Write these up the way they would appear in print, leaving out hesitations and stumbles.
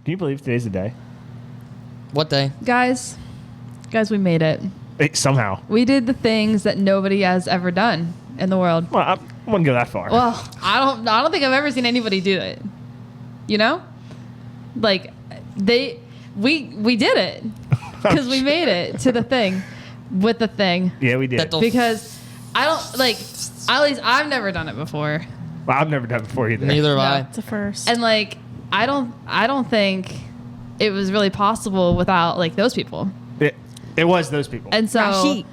Can you believe today's the day? What day? Guys, we made it. Somehow. We did the things that nobody has ever done in the world. Well, I wouldn't go that far. Well, I don't think I've ever seen anybody do it. You know? Like we did it because we made it to the thing with the thing. Yeah, we did. Because I don't like. At least I've never done it before. Well, I've never done it before either. Neither have I. It's a first. And like I don't think it was really possible without like those people. It was those people. And so Rashid.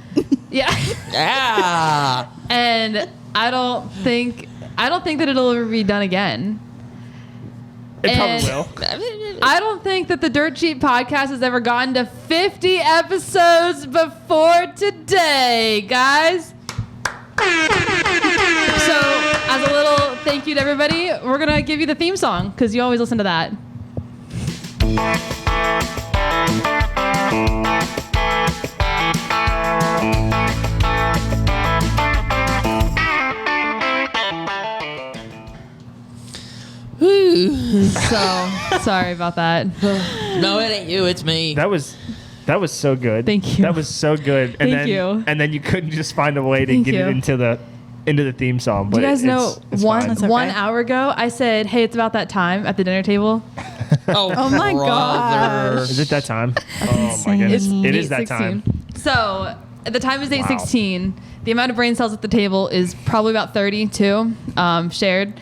yeah. Yeah. And I don't think that it'll ever be done again. It probably will. I don't think that the Dirt Cheap podcast has ever gotten to 50 episodes before today, guys. So, as a little thank you to everybody, we're going to give you the theme song because you always listen to that. So sorry about that. No, it ain't you. It's me. That was so good. Thank you. That was so good. And Thank you. And then you couldn't just find a way to Thank get you. it into the theme song. But Do you guys know it's one fine. one hour ago I said, "Hey, it's about that time" at the dinner table. Oh my brother. gosh. Is it that time? Oh my insane. goodness! It's It is that time. 8:16. So the time is 8:16. The amount of brain cells at the table is probably about 32 shared.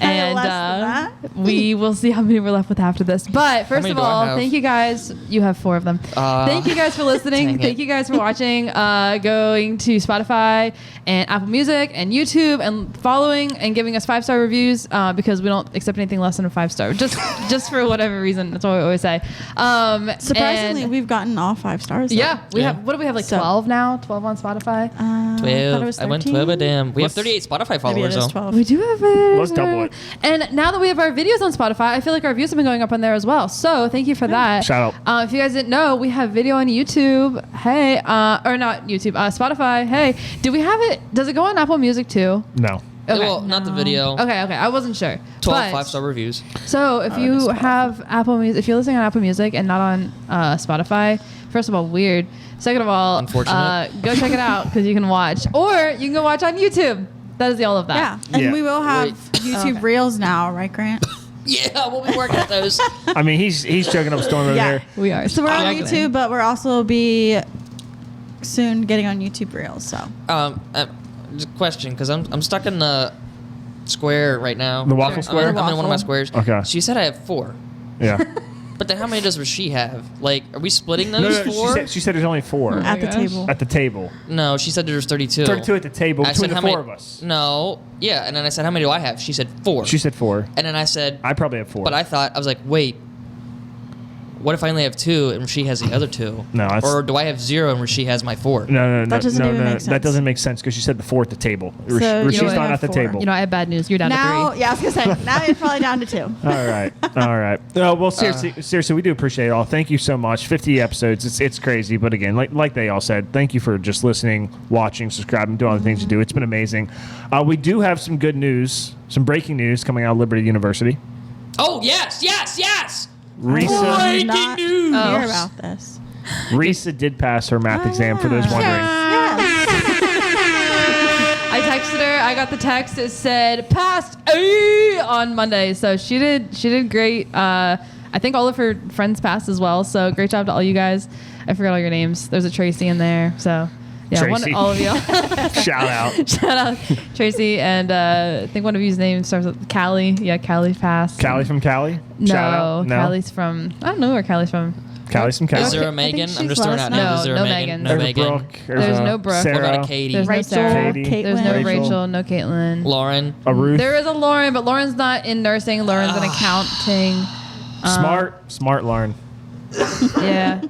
And Less than that. we will see how many we're left with after this. But first many of do I all, have? thank you guys. You have 4 of them. Thank you guys for listening. dang it. Thank you guys for watching. Going to Spotify and Apple Music and YouTube and following and giving us 5-star reviews because we don't accept anything less than a 5-star. Just for whatever reason. That's what we always say. Surprisingly, and we've gotten all 5 stars. though. yeah, we Yeah. have. What do we have? Like So- 12 now. 12 on Spotify. I thought it was 12. I went 13. 12 a damn. We have Let's- 38 Spotify Maybe followers, it is though. 12. We do have it. Let's double it. And now that we have our videos on Spotify, I feel like our views have been going up on there as well. So thank you for that. Shout out. If you guys didn't know, we have video on YouTube. Hey, or not YouTube, Spotify. Hey, do we have it? Does it go on Apple Music too? No. Okay. Well, not the video. Okay. I wasn't sure. 12 But- 5-star reviews. So if you have Apple Music, if you're listening on Apple Music and not on Spotify, first of all, weird. Second of all, Unfortunate. go check it out because you can watch, or you can go watch on YouTube. That is the all of that. Yeah, and Yeah. we will have Wait. YouTube Okay. Reels now, right, Grant? Yeah, we'll be working at those. I mean, he's choking up a storm over Yeah. there. We are. So we're on struggling. YouTube, but we're also be soon getting on YouTube Reels. So Just a question, because I'm stuck in the square right now. The waffle Sure. square? I'm in one of my Waffle. squares. Okay. She said I have 4. Yeah. But then how many does she have? Like, are we splitting No, those no, 4? she said there's only 4 Oh my at the gosh. table. at the table. No, she said there's 32. 32 at the table I between said, the how 4 many, of us. No, yeah, and then I said, how many do I have? She said 4. She said 4. And then I said, I probably have 4. but I was like, wait, what if I only have 2 and she has the other 2? No, that's- Or do I have 0 and she has my 4? No. That doesn't even make That sense. doesn't make sense because you said the 4 at the table. So you Rashid's only not have at the 4. table. You know, I have bad news. You're down now, to 3. yeah, I was gonna say now you're probably down to 2. All right. Well, seriously, we do appreciate it all. Thank you so much. 50 episodes. It's crazy, but again, like they all said, thank you for just listening, watching, subscribing, doing all the things you do. It's been amazing. We do have some good news, some breaking news coming out of Liberty University. Oh, yes! Risa, Breaking Not news! hear about this. Risa did pass her math exam. For those wondering, Yes. I texted her. I got the text. It said passed on Monday. So she did great. I think all of her friends passed as well. So great job to all you guys. I forgot all your names. There's a Tracy in there. So yeah, Tracy. all of you. shout out. Shout out Tracy, and I think one of you's name starts with Callie. Yeah, Callie passed. Callie from Cali. No, Shout out. No. Callie's from. I don't know where Callie's from. Callie's from Cali. Is there a I think Megan? I'm she's just throwing let out us names. know. Is there No a Megan? Megan. No There's a Megan. Brooke. There's no Brooke. Sarah, What about a Katie? There's no Rachel, Sarah. Katie. There's no Caitlin. Rachel. No Caitlin. Lauren. a Ruth. There is a Lauren, but Lauren's not in nursing. Lauren's in accounting. Smart Lauren. Yeah.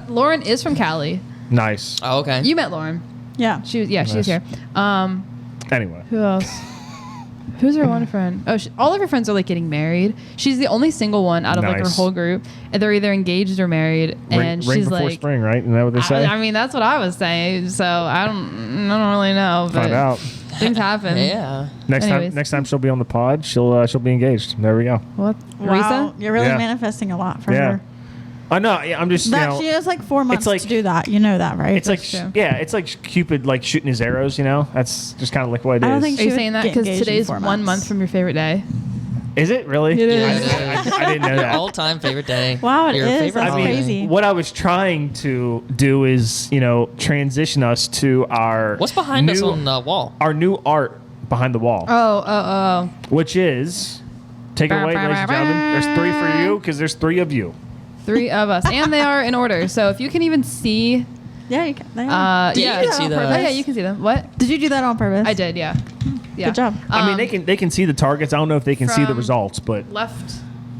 Lauren is from Cali. Nice. Oh, okay. You met Lauren. Yeah. She was Nice. here. Anyway. Who else? Who's her one friend? Oh, all of her friends are like getting married. She's the only single one out of like her Nice. whole group, and they're either engaged or married. And Ring she's before like, spring, right? Isn't that what they say? I mean, that's what I was saying. So I don't really know. But Find out. Things happen. Yeah. Anyways. Next time she'll be on the pod, she'll be engaged. There we go. What? Wow, Risa? you're really Yeah. manifesting a lot for Yeah. her. I know. Yeah, I'm just. That she has like 4 months like- to do that. You know that, right? It's like true. it's like Cupid like shooting his arrows. That's just kind of like what it is. I don't think Are you She would saying that get because engaged in today's 4 1 months. month from your favorite day? Is it really? It Yeah, is. it is. I didn't know Your that. all-time favorite day. Wow, it Your is. favorite That's holiday. crazy. What I was trying to do is, transition us to our What's behind us new- on the wall? our new art behind the wall, Oh. which is take it away, ladies and gentlemen. There's 3 for you because there's 3 of you. 3 of us. And they are in order. So if you can even see. Yeah, you can. They are. Yeah, you yeah. can see the- Oh, yeah, you can see them. What? Did you do that on purpose? I did, yeah. Yeah. Good job. I mean, they can see the targets. I don't know if they can see the from- results, but Left.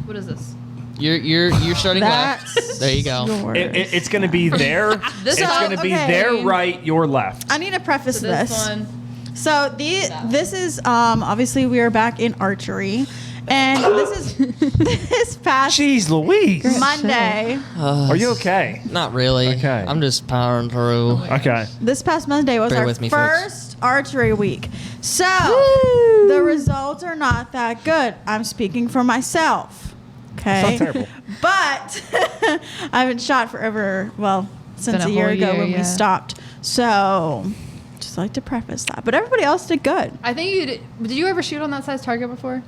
What is this? You're starting left. That's There you go. yours. it's going to be their. This it's is- going to be okay. their right, your left. I need to preface So this this. one. So this is obviously we are back in archery, and this is this past Jeez, Louise. Monday. Are you okay? Not really. Okay. I'm just powering through. Okay. This past Monday was Bear our with me, folks. first archery week. So the results are not that good. I'm speaking for myself. Okay. It's not terrible. But I haven't shot for since a a year whole ago year, when yeah. we stopped. So just like to preface that. But everybody else did good. I think you did you ever shoot on that size target before?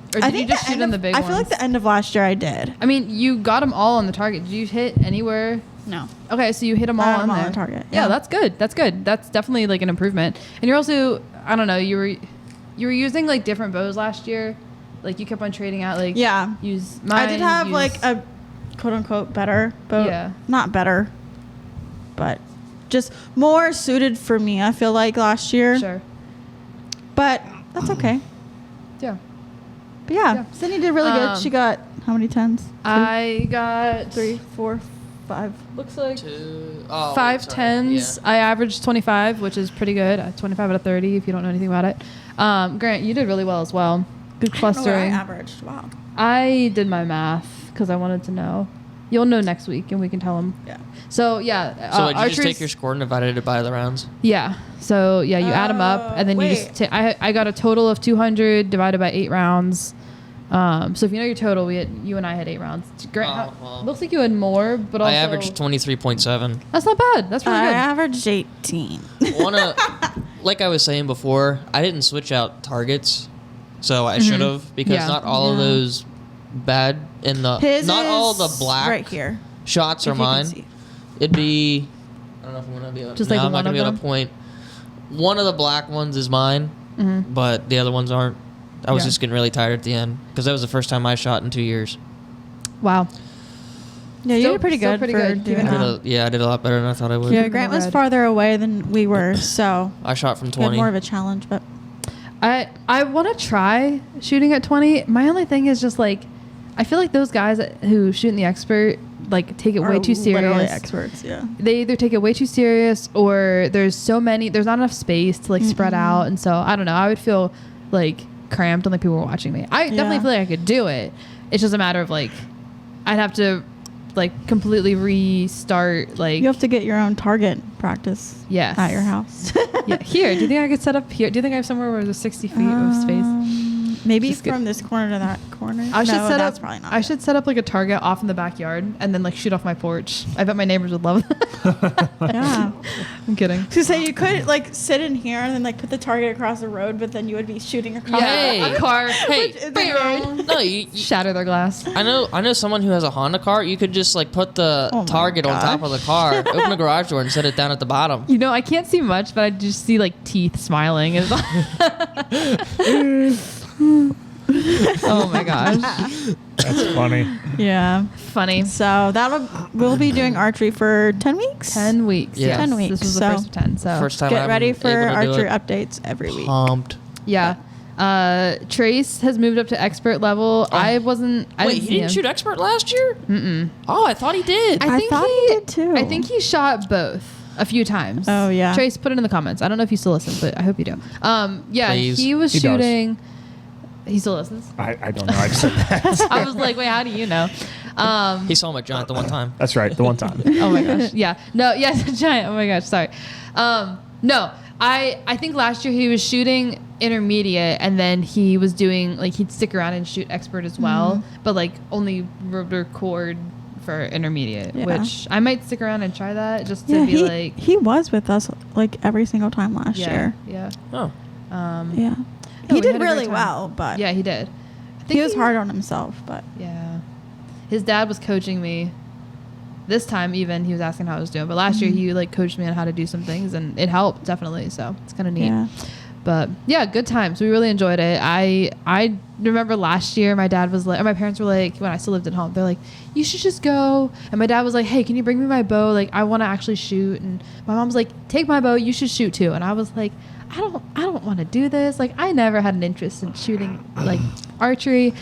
Or did I you think just the shoot end on the of- big I ones? feel like the end of last year I did. I mean, you got them all on the target. Did you hit anywhere? No. Okay, so you hit them all I had on 'em all there. on target, Yeah, yeah. that's good. That's good. That's definitely like an improvement. And you're also, I don't know, you were using like different bows last year. Like you kept on trading out. Like Yeah. use mine. I did have use- like a quote unquote better boat. Yeah. Not better, but just more suited for me, I feel like last year. Sure. But that's okay. Yeah. But yeah, Yeah. Sydney did really good. She got how many tens? I got 3, 4, 5. Looks like 5 5 10s. I averaged 25, which is pretty good. 25 out of 30. If you don't know anything about it, Grant, you did really well as well. Good clustering. I averaged. Wow. I did my math because I wanted to know. You'll know next week, and we can tell them. Yeah. So yeah, So did you just archery's- take your score and divided it by the rounds? Yeah. So yeah, you add them up, and then you wait. just. I got a total of 200 divided by 8 rounds. So if you know your total, you and I had 8 rounds. Grant, Oh, well. looks like you had more, but also I averaged 23.7. That's not bad. That's really I good. averaged 18. Like I was saying before, I didn't switch out targets, so I should have because Yeah. not all of Yeah. those bad in the His not all is the black right here. shots are if you can mine. see. It'd be I don't know if I'm gonna be able. Just no, like I'm not one gonna be of able to them? point. One of the black ones is mine, but the other ones aren't. I was Yeah. just getting really tired at the end because that was the first time I shot in 2 years. Wow. Yeah, you Still- did pretty still good. pretty for good, doing yeah. that. I did a lot better than I thought I would. Yeah, Grant was Red. farther away than we were, so I shot from we had 20. more of a challenge. But I want to try shooting at 20. My only thing is just like, I feel like those guys who shoot in the expert like take it way are too literally serious. experts. Yeah. They either take it way too serious or there's not enough space to like spread out, and so I don't know. I would feel like cramped on like people were watching me. I definitely Yeah. feel like I could do it. It's just a matter of like, I'd have to like completely restart. Like You have to get your own target practice. Yes. At your house. yeah, here. Do you think I could set up here? Do you think I have somewhere where there's 60 feet of space? Maybe Just get- from this corner to that corner. I should no, set that's up. probably not. I it. should set up like a target off in the backyard and then like shoot off my porch. I bet my neighbors would love that. Yeah. I'm kidding. To say you could like sit in here and then like put the target across the road, but then you would be shooting across. Hey. a car. Hey, Which is weird. no, you Shatter their glass. I know someone who has a Honda car. You could just like put the Oh my target on top of the car, open the garage door, and set it down at the bottom. You know, I can't see much, but I just see like teeth smiling. Oh my gosh, That's funny. Yeah. funny. So we'll be doing archery for 10 weeks. 10 weeks. Yeah. Yes. 10 weeks, This was the so- first of 10. So First time Get I'm ready for able to do archery it. updates every week. Pumped. yeah. Trace has moved up to expert level. I Wait, didn't he see didn't him. shoot expert last year? Mm-mm. Oh, I thought he did. I thought he did too. I think he shot both a few times. Oh, yeah. Trace, put it in the comments. I don't know if you still listen, but I hope you do. Yeah, Please. he was He does. shooting. He still listens. I don't know. I just said that. I was like, wait, how do you know? He saw him at Giant the one time. That's right. The one time. Oh my gosh. Yeah. No, yes, a giant. Oh my gosh. Sorry. No. I think last year he was shooting intermediate, and then he was doing like he'd stick around and shoot expert as well, but like only record for intermediate, which I might stick around and try that just to be like. He was with us like every single time last year. Yeah. Oh. Yeah. No, He we had did a great really time. well, but Yeah, he did. I think he was hard on himself, but Yeah. His dad was coaching me. This time even he was asking how I was doing, but last year he like coached me on how to do some things, and it helped definitely. So it's kind of neat. yeah. But yeah, good times. We really enjoyed it. I remember last year my dad was like, or my parents were like, when I still lived at home, they're like, you should just go. And my dad was like, hey, can you bring me my bow? Like I want to actually shoot. And my mom was like, take my bow. You should shoot too. And I was like, I don't want to do this. Like I never had an interest in shooting like archery.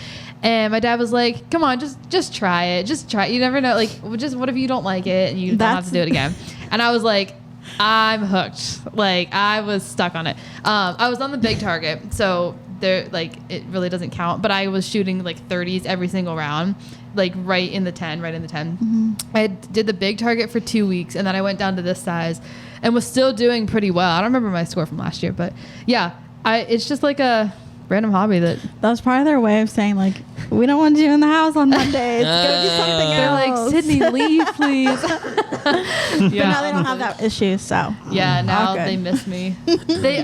And my dad was like, come on, just try it. Just try it. You never know. Like, just what if you don't like it and you don't have to do it again? And I was like, I'm hooked. Like, I was stuck on it. I was on the big target. So there, like, it really doesn't count. But I was shooting like 30s every single round, like right in the 10. I did the big target for 2 weeks. And then I went down to this size and was still doing pretty well. I don't remember my score from last year. But yeah, it's just like a random hobby that they're else. like, Sydney, leave, please. But now they don't have that issue, so Yeah, now all good. they miss me. They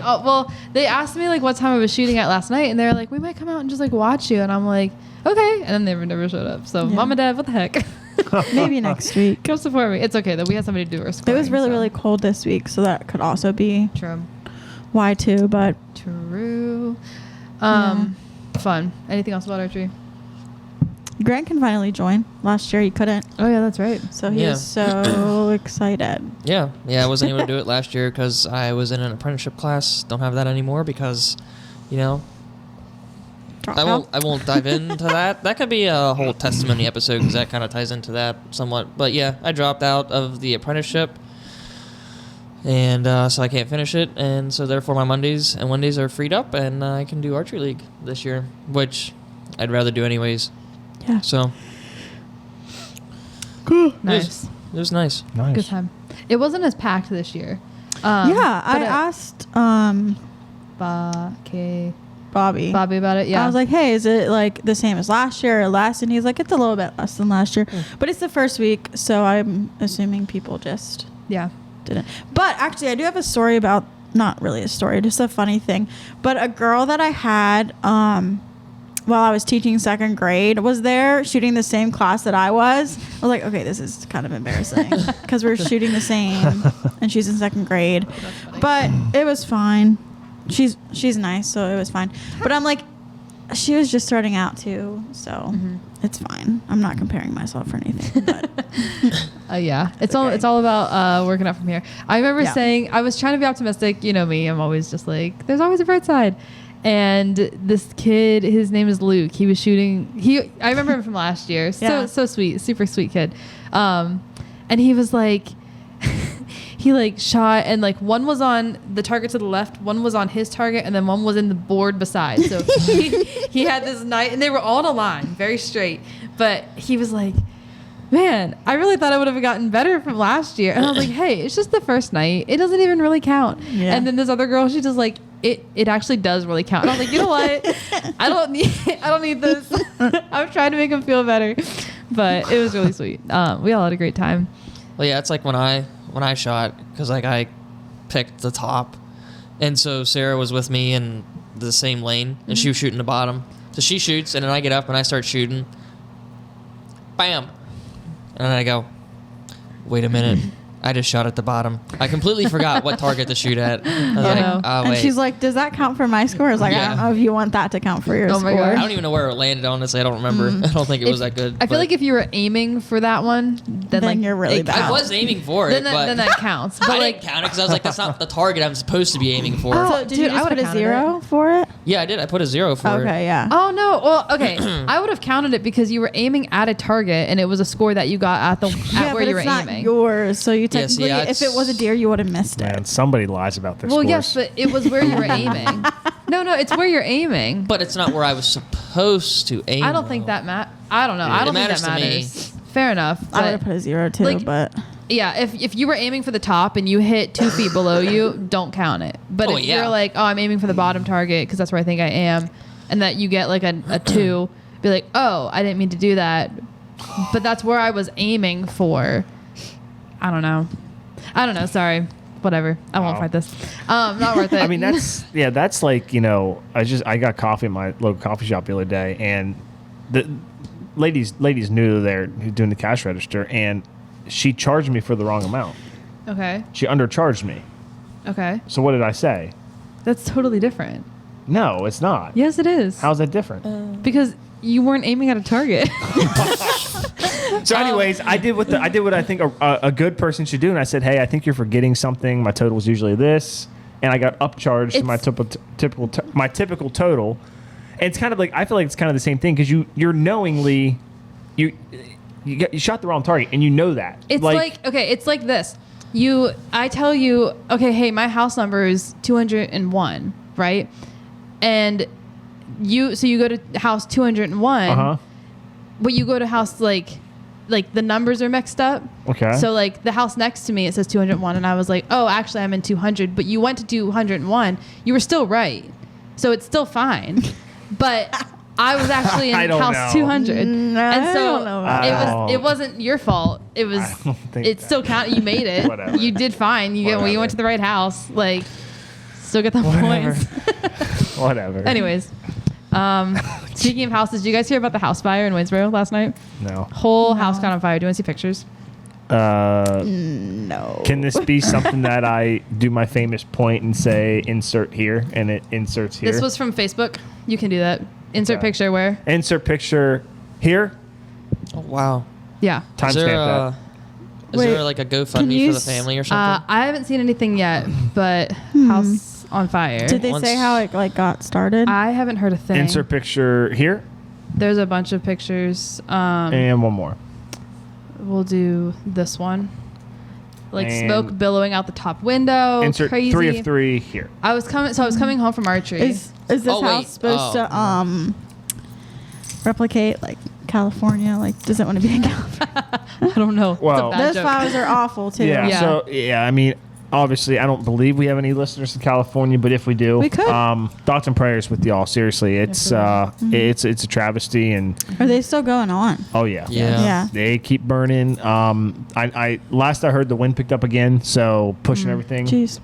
they asked me like what time I was shooting at last night, and they're like, we might come out and just like watch you, and I'm like, okay, and then they never showed up. So Yeah. mom and dad, what the heck? Maybe next week. Come support me. It's okay though. We had somebody do our It scoring. was really, so. really cold this week, so that could also be true. why too. But True. Fun. Anything else about archery? Grant can finally join. Last year he couldn't, Oh yeah, that's right. so he was so excited. Yeah, I wasn't able to do it last year because I was in an apprenticeship class. Don't have that anymore because, you know, Dropped I out. won't dive into that. That could be a whole testimony episode because that kind of ties into that somewhat. But yeah, I dropped out of the apprenticeship, and so I can't finish it, and so therefore my Mondays and Wednesdays are freed up, and I can do archery league this year, which I'd rather do anyways. Yeah. So Nice. it was nice. Nice. Good time. It wasn't as packed this year. Yeah, I but asked Bobby about it. Yeah. I was like, hey, is it like the same as last year or less? And he's like, it's a little bit less than last year. But it's the first week, so I'm assuming people just yeah. didn't. But actually, I do have a story about, not really a story, just a funny thing. But a girl that I had while I was teaching second grade was there shooting the same class that I was. I was like, okay, this is kind of embarrassing because we're shooting the same and she's in second grade. But it was fine. She's nice, so it was fine. But I'm like, she was just starting out too, so it's fine. I'm not comparing myself or anything. But Yeah, it's okay. all about working up from here. I remember Yeah. saying I was trying to be optimistic. You know me, I'm always just like, there's always a bright side. And this kid, his name is Luke. He was shooting. I remember him from last year. Yeah. So sweet, super sweet kid. And he was like, he like shot, and like one was on the target to the left, one was on his target, and then one was in the board beside. So he had this night, and they were all in a line, very straight. But he was like, man, I really thought I would have gotten better from last year. And I was like, hey, it's just the first night. It doesn't even really count. Yeah. And then this other girl, she's just like, it actually does really count. And I was like, you know what? I don't need this. I'm trying to make him feel better. But it was really sweet. We all had a great time. Well, yeah, it's like when I shot, because like I picked the top, and so Sarah was with me in the same lane, and she was shooting the bottom. So she shoots, and then I get up and I start shooting. Bam, and then I go, wait a minute. I just shot at the bottom. I completely forgot what target to shoot at. I was like, oh, and wait. she's like, does that count for my score? I was like, I Yeah. don't know if you want that to count for your Oh my score. God. I don't even know where it landed, honestly. I don't remember. I don't think it was that good. I feel but like if you were aiming for that one, then like you're really it bad. I was aiming for it, Then but that counts. But I like, didn't count it because I was like, that's not the target I'm supposed to be aiming for. Oh, So did dude, you I just would've put a counted 0 for it? Yeah, I did. I put a 0 for it. Okay, yeah. oh no, well, okay, I would have counted it because you were aiming at a target, and it was a score that you got at Yeah, where but you were it's not aiming. yours, so you Yes, technically, yeah, if it was a deer, you would have missed it. Man, somebody lies about their Well, scores. yes, but it was where you were aiming. No, it's where you're aiming. But it's not where I was supposed to aim. I don't think that I don't know. Yeah, I it don't think matters that to me. matters. Fair enough. I would but- have put a 0 too, like, but Yeah, if you were aiming for the top and you hit 2 feet below you, don't count it. But if you're like, oh, I'm aiming for the bottom target because that's where I think I am, and that you get like a 2, be like, oh, I didn't mean to do that, but that's where I was aiming for. I don't know. Sorry. Whatever. I won't fight this. Not worth it. I mean, that's like, I got coffee at my local coffee shop the other day, and the ladies knew they're doing the cash register, and she charged me for the wrong amount. Okay. She undercharged me. Okay. So what did I say? That's totally different. No, it's not. Yes, it is. How's that different? Because you weren't aiming at a target. So, anyways, I did what I think a good person should do, and I said, "Hey, I think you're forgetting something. My total was usually this, and I got upcharged to my typical total." And it's kind of like, I feel like it's kind of the same thing because you're knowingly you shot the wrong target, and you know that. It's like okay, it's like this. I tell you, okay, hey, my house number is 201, right? And you go to house 201, but you go to house like the numbers are mixed up. Okay. So like the house next to me, it says 201, and I was like, oh, actually I'm in 200, but you went to 201. You were still right, so it's still fine. But I was actually in house 200, and so it wasn't your fault. It was. It still counted. You made it. Whatever. You did fine. You went to the right house. Like, still get the points. Whatever. Anyways, speaking of houses, did you guys hear about the house fire in Waynesboro last night? No. Whole house caught on fire. Do you want to see pictures? No. Can this be something that I do my famous point and say insert here, and it inserts here? This was from Facebook. You can do that. Insert picture where? Insert picture here. Oh, wow. Yeah. Timestamp that. Is there like a GoFundMe for the family or something? I haven't seen anything yet, but house on fire. Did they say how it like got started? I haven't heard a thing. Insert picture here. There's a bunch of pictures. And one more. We'll do this one. Like And smoke billowing out the top window. Insert crazy. 3 of 3 here. I was coming home from archery. Is this house supposed to replicate like California? Like, does it want to be in California? I don't know. Well, it's a bad Those joke. flowers are awful too. Yeah. So I mean, obviously, I don't believe we have any listeners in California, but if we do, We could. thoughts and prayers with y'all. Seriously, it's it's a travesty, and Are they still going on? oh yeah, Yeah. they keep burning. I last I heard the wind picked up again, so pushing everything. Jeez.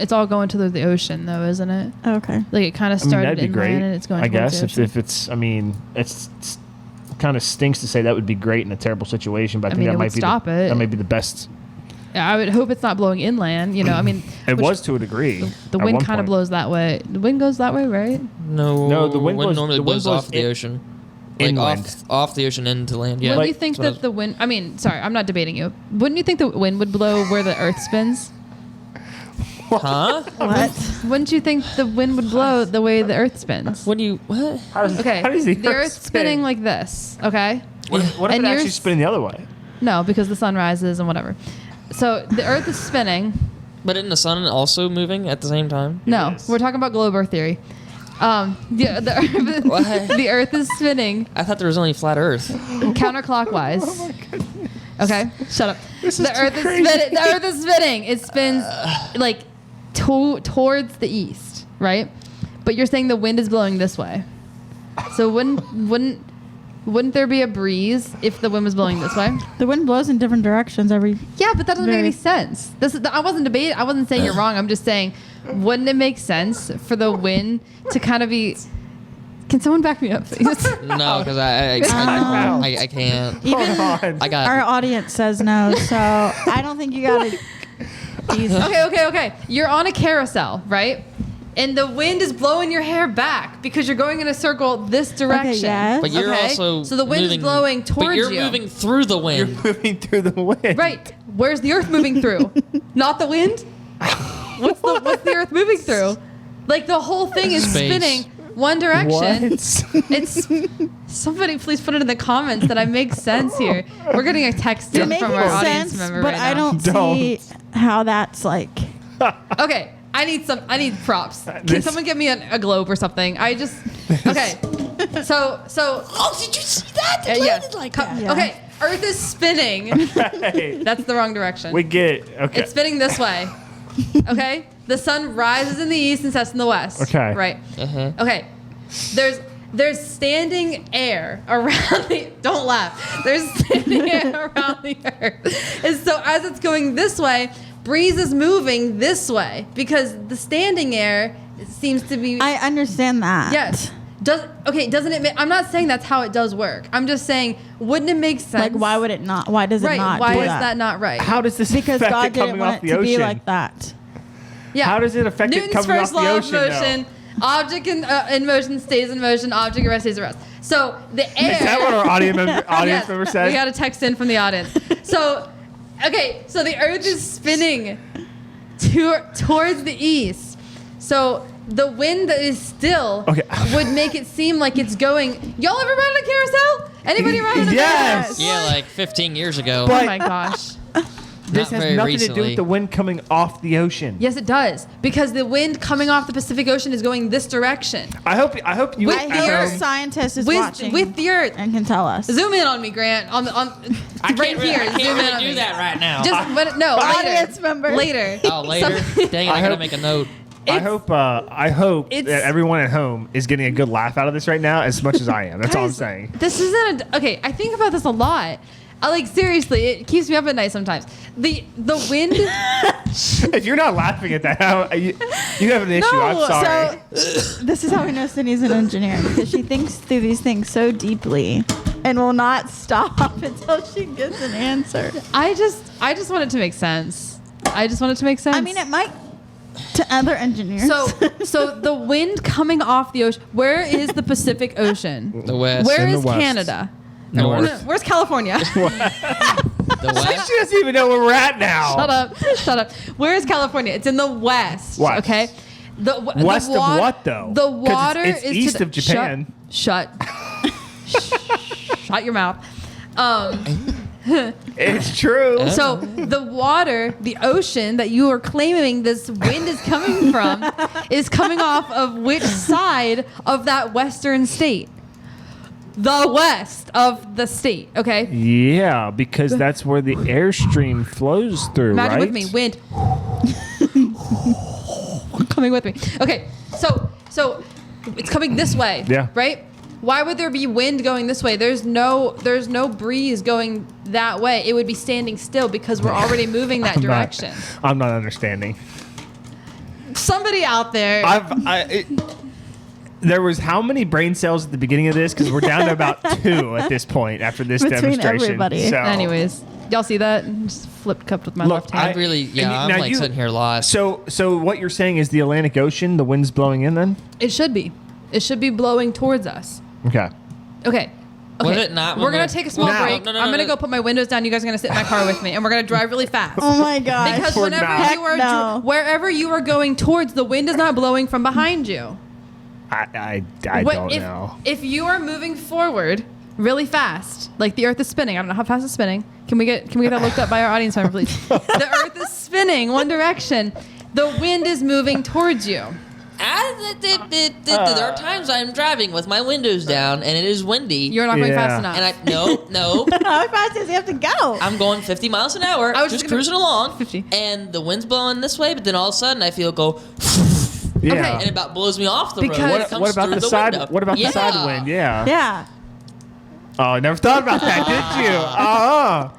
It's all going to the ocean though, isn't it? Okay. Like it kind of I mean, started that'd be inland great. and it's going. I towards guess the ocean. if it's, I mean, it's kind of stinks to say that would be great in a terrible situation, but I think mean, that it might would be stop it. that might be the best. I would hope it's not blowing inland. I mean, It which- was to a degree. The at wind one kind of point. blows that way. The wind goes that way, right? No, the wind blows- normally the wind blows blows off the in- ocean. Like inland. off the ocean into land. Yeah. Wouldn't Like- you think That's what that the wind? I mean, sorry, I'm not debating you. Wouldn't you think the wind would blow where the Earth spins? Huh? What? Wouldn't you think the wind would blow the way the Earth spins? What? Okay, How does the the Earth Earth's spin? spinning like this. Okay, What if And it actually yours- spinning the other way? no, because the sun rises and whatever. So the Earth is spinning. But isn't the sun also moving at the same time? No, It is. we're talking about globe Earth theory. The Earth, What? the Earth is spinning I thought there was only flat Earth. counterclockwise. Okay, shut up. This The is Earth too is crazy. spinning. The Earth is spinning. It spins like towards the east, right? But you're saying the wind is blowing this way. So wouldn't there be a breeze if the wind was blowing this way? The wind blows in different directions every. Yeah, but that doesn't make Very- any sense. I wasn't debating. I wasn't saying you're wrong. I'm just saying, wouldn't it make sense for the wind to kind of be? Can someone back me up, please? No, because I can't. Even I got. our audience says no, so I don't think you gotta. Jesus. Okay. You're on a carousel, right? And the wind is blowing your hair back because you're going in a circle this direction. yes. But you're Okay, also so the wind is moving, blowing towards but you're you. moving through the You're wind. moving through the wind. Right. Where's the Earth moving through? Not the wind? What's the Earth moving through? Like the whole thing is Space. spinning one direction. What? It's somebody please put it in the comments that I make sense here. We're getting a text You're in making from our audience sense, member but right I now. don't see how that's like. Okay, I need props. Can This- someone give me a globe or something? I just okay. So Oh, did you see that? yes. Yeah. Okay, Earth is spinning. Hey, That's the wrong direction. we get it. Okay. It's spinning this way. Okay? The sun rises in the east and sets in the west. Okay. Right. Uh-huh. Okay. There's standing air around the don't laugh. There's standing air around the earth. And so as it's going this way, breeze is moving this way because the standing air seems to be I understand that. Yes. Doesn't it I'm not saying that's how it does work. I'm just saying wouldn't it make sense? Like, why would it not? Why does it Right. not Why do is that? that not right? How does this Because affect God it didn't coming want off it the to be ocean? like that. Yeah. How does it affect Newton's it coming off first the law ocean? of motion. Object in motion stays in motion. Object at rest stays at rest. So the air. Is that what our audience Yes, member said? We got a text in from the audience. So, okay, so the Earth is spinning towards the east. So the wind that is still would make it seem like it's going. Y'all ever ride on a carousel? Anybody ride on a Yes. carousel? Yeah, like 15 years ago. Oh my gosh. This Not has very nothing to do recently. with the wind coming off the ocean. Yes, it does. Because the wind coming off the Pacific Ocean is going this direction. I hope you. With I the hope a Earth. scientist is With, watching with the Earth. and can tell us. Zoom in on me, Grant. On I right can't here. I Zoom can't in really on do me. that right now. Just no, Audience later. member. Later. Oh, later? Dang it, I gotta hope- make a note. I hope that it's- everyone at home is getting a good laugh out of this right now, as much as I am. That's all I'm Guys, saying. This isn't okay. I think about this a lot. Seriously, it keeps me up at night sometimes. The wind. If you're not laughing at that, you have an issue. No, I'm sorry. So this is how we know Sydney's an engineer, because she thinks through these things so deeply and will not stop until she gets an answer. I just want it to make sense. I just want it to make sense. I mean, it might to other engineers. So the wind coming off the ocean. Where is the Pacific Ocean? The West. Where in the is west. Canada? North. No, where's California? The West. She doesn't even know where we're at now. Shut up. Where is California? It's in the west. West. Okay. West of what, though? The 'Cause water it's is east to of Japan. Shut your mouth. It's true. So the water, the ocean that you are claiming this wind is coming from, is coming off of which side of that western state? The west of the state. Okay. Yeah, because that's where the airstream flows through, Imagine right? with me, wind coming with me. Okay, so it's coming this way. Yeah. Right. Why would there be wind going this way? There's no breeze going that way. It would be standing still because we're already moving that direction. I'm not understanding. Somebody out there. There was how many brain cells at the beginning of this? Because we're down to about 2 at this point after this Between demonstration. everybody. So, Anyways, y'all see that? Just flipped cup with my Look, left hand. I'm really, and I'm now like sitting here lost. So what you're saying is the Atlantic Ocean, the wind's blowing in then? It should be. It should be blowing towards us. Okay. Okay. Was it not when We're gonna the- take a small No. break. No, I'm gonna no. go put my windows down. You guys are gonna sit in my car with me, and we're gonna drive really fast. oh my gosh. Because Or whenever not. you are, Heck no. wherever you are going towards, the wind is not blowing from behind you. I What- don't if, know. If you are moving forward really fast, like the Earth is spinning, I don't know how fast it's spinning. Can we get that looked up by our audience member, please? The Earth is spinning one direction. The wind is moving towards you. There are times I'm driving with my windows down and it is windy. You're not going Yeah. fast enough. and no. How fast does he have to go? I'm going 50 miles an hour, I was just just gonna- cruising along, 50. and the wind's blowing this way, but then all of a sudden I feel it go, Yeah. Okay. and it about blows me off the Because- road. It What comes about through the side? window. What about the side wind? Yeah. yeah. Oh, I never thought about that, did you?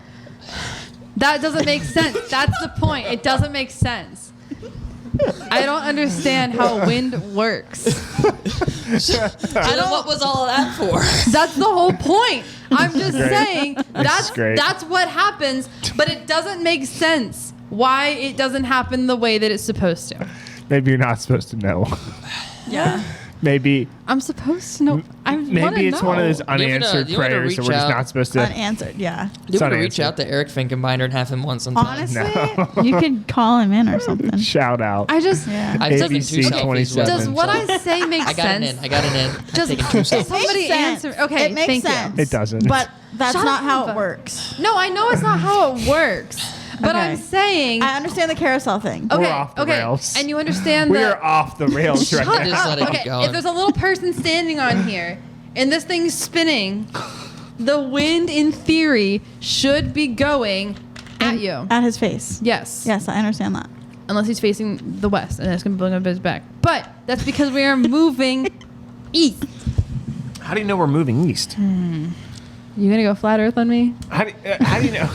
That doesn't make sense. That's the point. It doesn't make sense. I don't understand how wind works. So then what was all of that for? That's the whole point. I'm just Great. saying that's great. that's what happens, but it doesn't make sense why it doesn't happen the way that it's supposed to. Maybe you're not supposed to know. Yeah. Maybe I'm supposed to know. I wanna maybe it's one of those know. unanswered you wanna prayers that reach we're just out. not supposed to. Unanswered, yeah. You want to unanswered. reach out to Eric Finkenbinder and have him on sometime. Honestly, you could call him in or something. Shout out. I just Yeah. I've taken 2 ABC selfies with 27. him. does what so I say make I got sense? it in. I got it in. I've Does taken 2 selfies. somebody Makes sense. answer? Okay, It makes thank sense. It doesn't. But that's Shut not how up. it works. you. No, I know it's not how it works, but Okay. I'm saying I understand the carousel thing. We're okay, off the okay, rails. and you understand We that. are off the rails right Shut now. Just up. let it Okay, keep going. if there's a little person standing on here and this thing's spinning the wind in theory should be going at you. At his face. Yes. Yes, I understand that. Unless he's facing the west, and it's going to blow up his back. But that's because we are moving east. How do you know we're moving east? You going to go flat Earth on me? How do you know?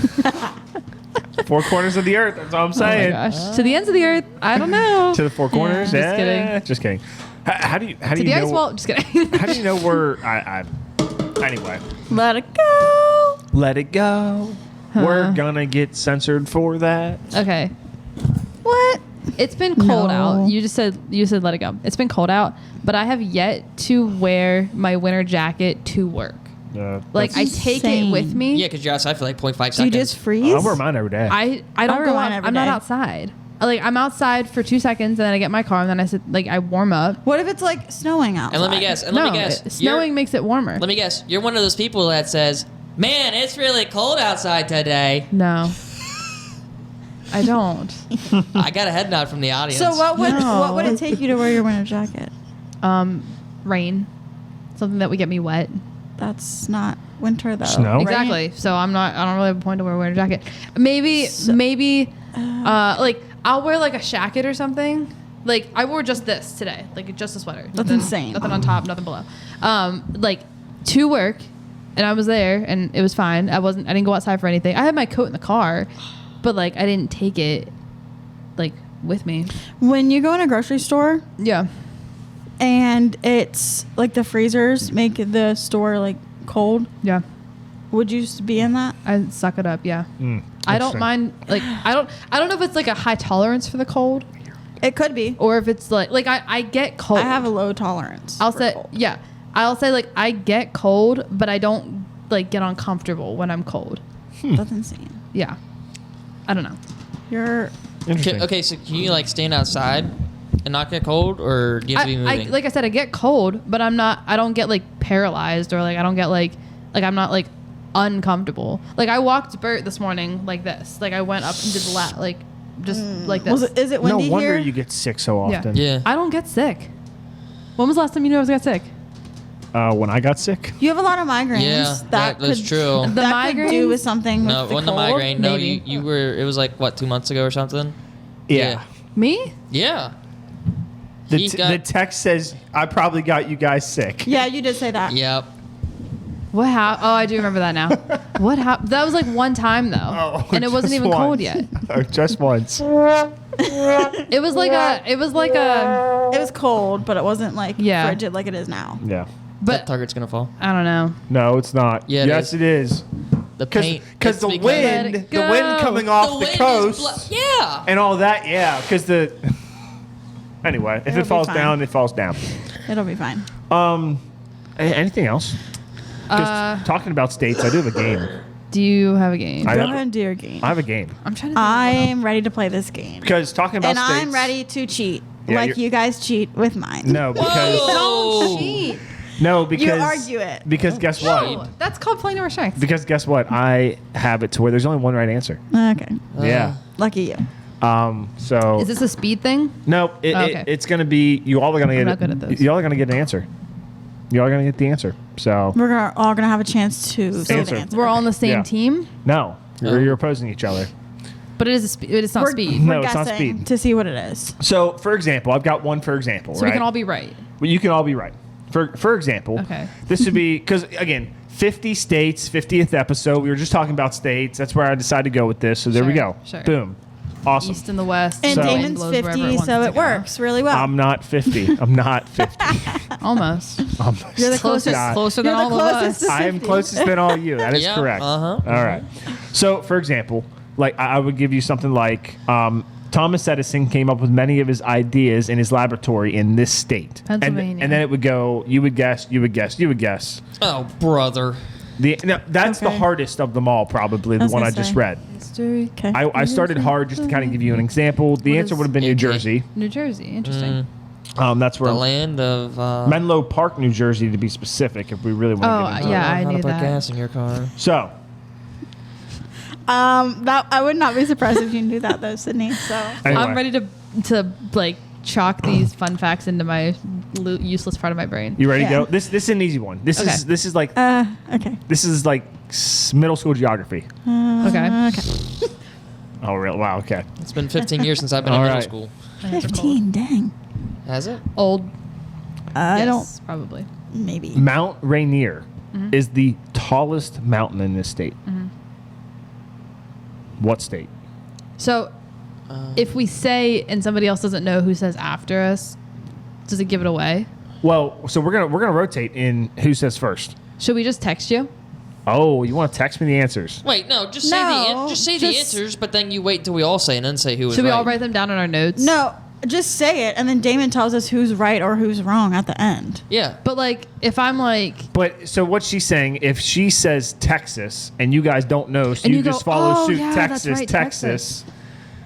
4 corners of the earth. That's all I'm Oh my saying. gosh. To the ends of the earth? I don't know. To the 4 corners? Just kidding. Just kidding. How do you To know? the ice wall? Just kidding. How do you know we're? Anyway, Let it go. let it go. We're gonna get censored for that. Okay. What? It's been cold No. out. You said let it go. It's been cold out, but I have yet to wear my winter jacket to work. Like I That's- take it insane. with me. Yeah, because you're outside for like 0.5 seconds. Do you just freeze? I wear mine every day. I don't wear go mine out. every I'm not day. outside. Like I'm outside for 2 seconds, and then I get my car, and then I sit like I warm up. What if it's like snowing outside? And let me guess. Snowing makes it warmer. Let me guess. You're one of those people that says, "Man, it's really cold outside today." No, I don't. I got a head nod from the audience. So what No. would it take you to wear your winter jacket? Rain, something that would get me wet. That's not winter though. Snow? Rain- Exactly. So I don't really have a point to wear a winter jacket. Maybe like I'll wear like a jacket or something. Like I wore just this today, like just a sweater. That's Nothing- insane. Nothing on top, nothing below. Like to work, and I was there, and it was fine. I didn't go outside for anything. I had my coat in the car, but like I didn't take it like with me. When you go in a grocery store Yeah. and it's like the freezers make the store like cold, Yeah. would you be in that? I suck it up. Yeah. Mm, I don't interesting. mind. Like I don't know if it's like a high tolerance for the cold, It could be. or if it's like I get cold. I have a low tolerance. I'll for say cold. yeah. I'll say like I get cold, but I don't like get uncomfortable when I'm cold. That's insane. Yeah. I don't know. You're Interesting. Okay, so can you like stand outside and not get cold, or do you have to be moving? Like I said, I get cold, but I don't get like paralyzed, or like I don't get like I'm not like uncomfortable. Like I walked Bert this morning like this. Like I went up and did the like just like this. Is it No windy wonder here? you get sick so often. yeah. I don't get sick. When was the last time you knew I got sick? When I got sick. You have a lot of migraines. Yeah, that's true. The That could do migraines? with something. No, with it wasn't the the cold. migraine. No, Maybe. you were. It was like what, 2 months ago or something. Yeah. Me? Yeah. The, He got- the text says I probably got you guys sick. Yeah, you did say that. Yep. What happened? Oh, I do remember that now. What happened? That was like one time though, Oh, and it wasn't just even cold once. yet. Oh, just once. It was like a. It was cold, but it wasn't like Yeah. frigid like it is now. Yeah. That But target's gonna fall. I don't know. No, it's not. Yeah, it yes, is. it is. The paint. Because it's the because- wind, Let it the wind go. coming off the, wind is coast, yeah. and all that. Yeah, because the. Anyway, if It'll it be falls fine. down, it falls down. It'll be fine. Anything else? 'Cause talking about states, I do have a game. Do you have a game? I Go have- ahead and do your game. I have a game I'm trying to. I am ready to play this game. because talking about And states. I'm ready to cheat. Yeah, like you're- you guys cheat with mine. No, because Whoa. Don't cheat. no, because You argue it. Because guess what? No, that's called playing to our strengths. Because guess what? I have it to where there's only one right answer. Okay. Yeah. Lucky you. So Is this a speed thing? no, Okay. it's gonna be you all are gonna I'm get not good at this. you all are gonna get an answer. You all are gonna get the answer. So We're all gonna have a chance to say Answer. the answer. We're all on the same Yeah. team, no, Oh. you're opposing each other. but it is a speed. It's not We're, speed. No, we're it's not guessing speed. to see what it is. So for example, I've got one for example. So right? we can all be right. Well, you can all be right. For example, Okay. this would be because again, 50 states, 50th episode. We were just talking about states. That's where I decided to go with this. So there we Sure, go. sure. Boom. Awesome. East and the west. And So- the wind Damon's blows wherever 50, wants so to it go. works really well. I'm not 50. I'm not 50. Almost. You're the I'm closest. not. Closer than You're the all of closest us. to I am 50. closest than all of you. That is Yeah, correct. uh-huh. All right. So, for example, like I would give you something like Thomas Edison came up with many of his ideas in his laboratory in this state. Pennsylvania. And then it would go, you would guess, you would guess, you would guess. Oh, brother. That's the Okay. hardest of them all, probably, the was one I gonna just say. read. History. Okay. I started hard just to kind of give you an example. The What answer is would have been New AK? Jersey. New Jersey. Interesting. That's where The land of. Menlo Park, New Jersey, to be specific, if we really want to Oh, get into yeah, it. I how knew to put that. gas in your car. So, That I would not be surprised if you knew that though, Sydney. So anyway. I'm ready to like chalk these fun facts into my useless part of my brain. You ready Yeah. to go? This is an easy one. This Okay. is like Okay. this is like middle school geography. Okay. Okay. Oh, real? Wow. Okay. It's been 15 years since I've been in All middle right. school. 15. Dang. Has it? Old. I Yes, probably. don't. Maybe. Mount Rainier is the tallest mountain in this state. What state? So, if we say and somebody else doesn't know who says after us, does it give it away? Well, so we're gonna rotate in who says first. Should we just text you? Oh, you want to text me the answers? Wait, no. Just No, say the just- answers, but then you wait till we all say and then say who was Should we right. all write them down in our notes? No, just say it, and then Damon tells us who's right or who's wrong at the end. Yeah. But like, if I'm like, But so what she's saying, if she says Texas and you guys don't know, so And you you go, just follow "Oh, suit, yeah, that's Texas, right, Texas.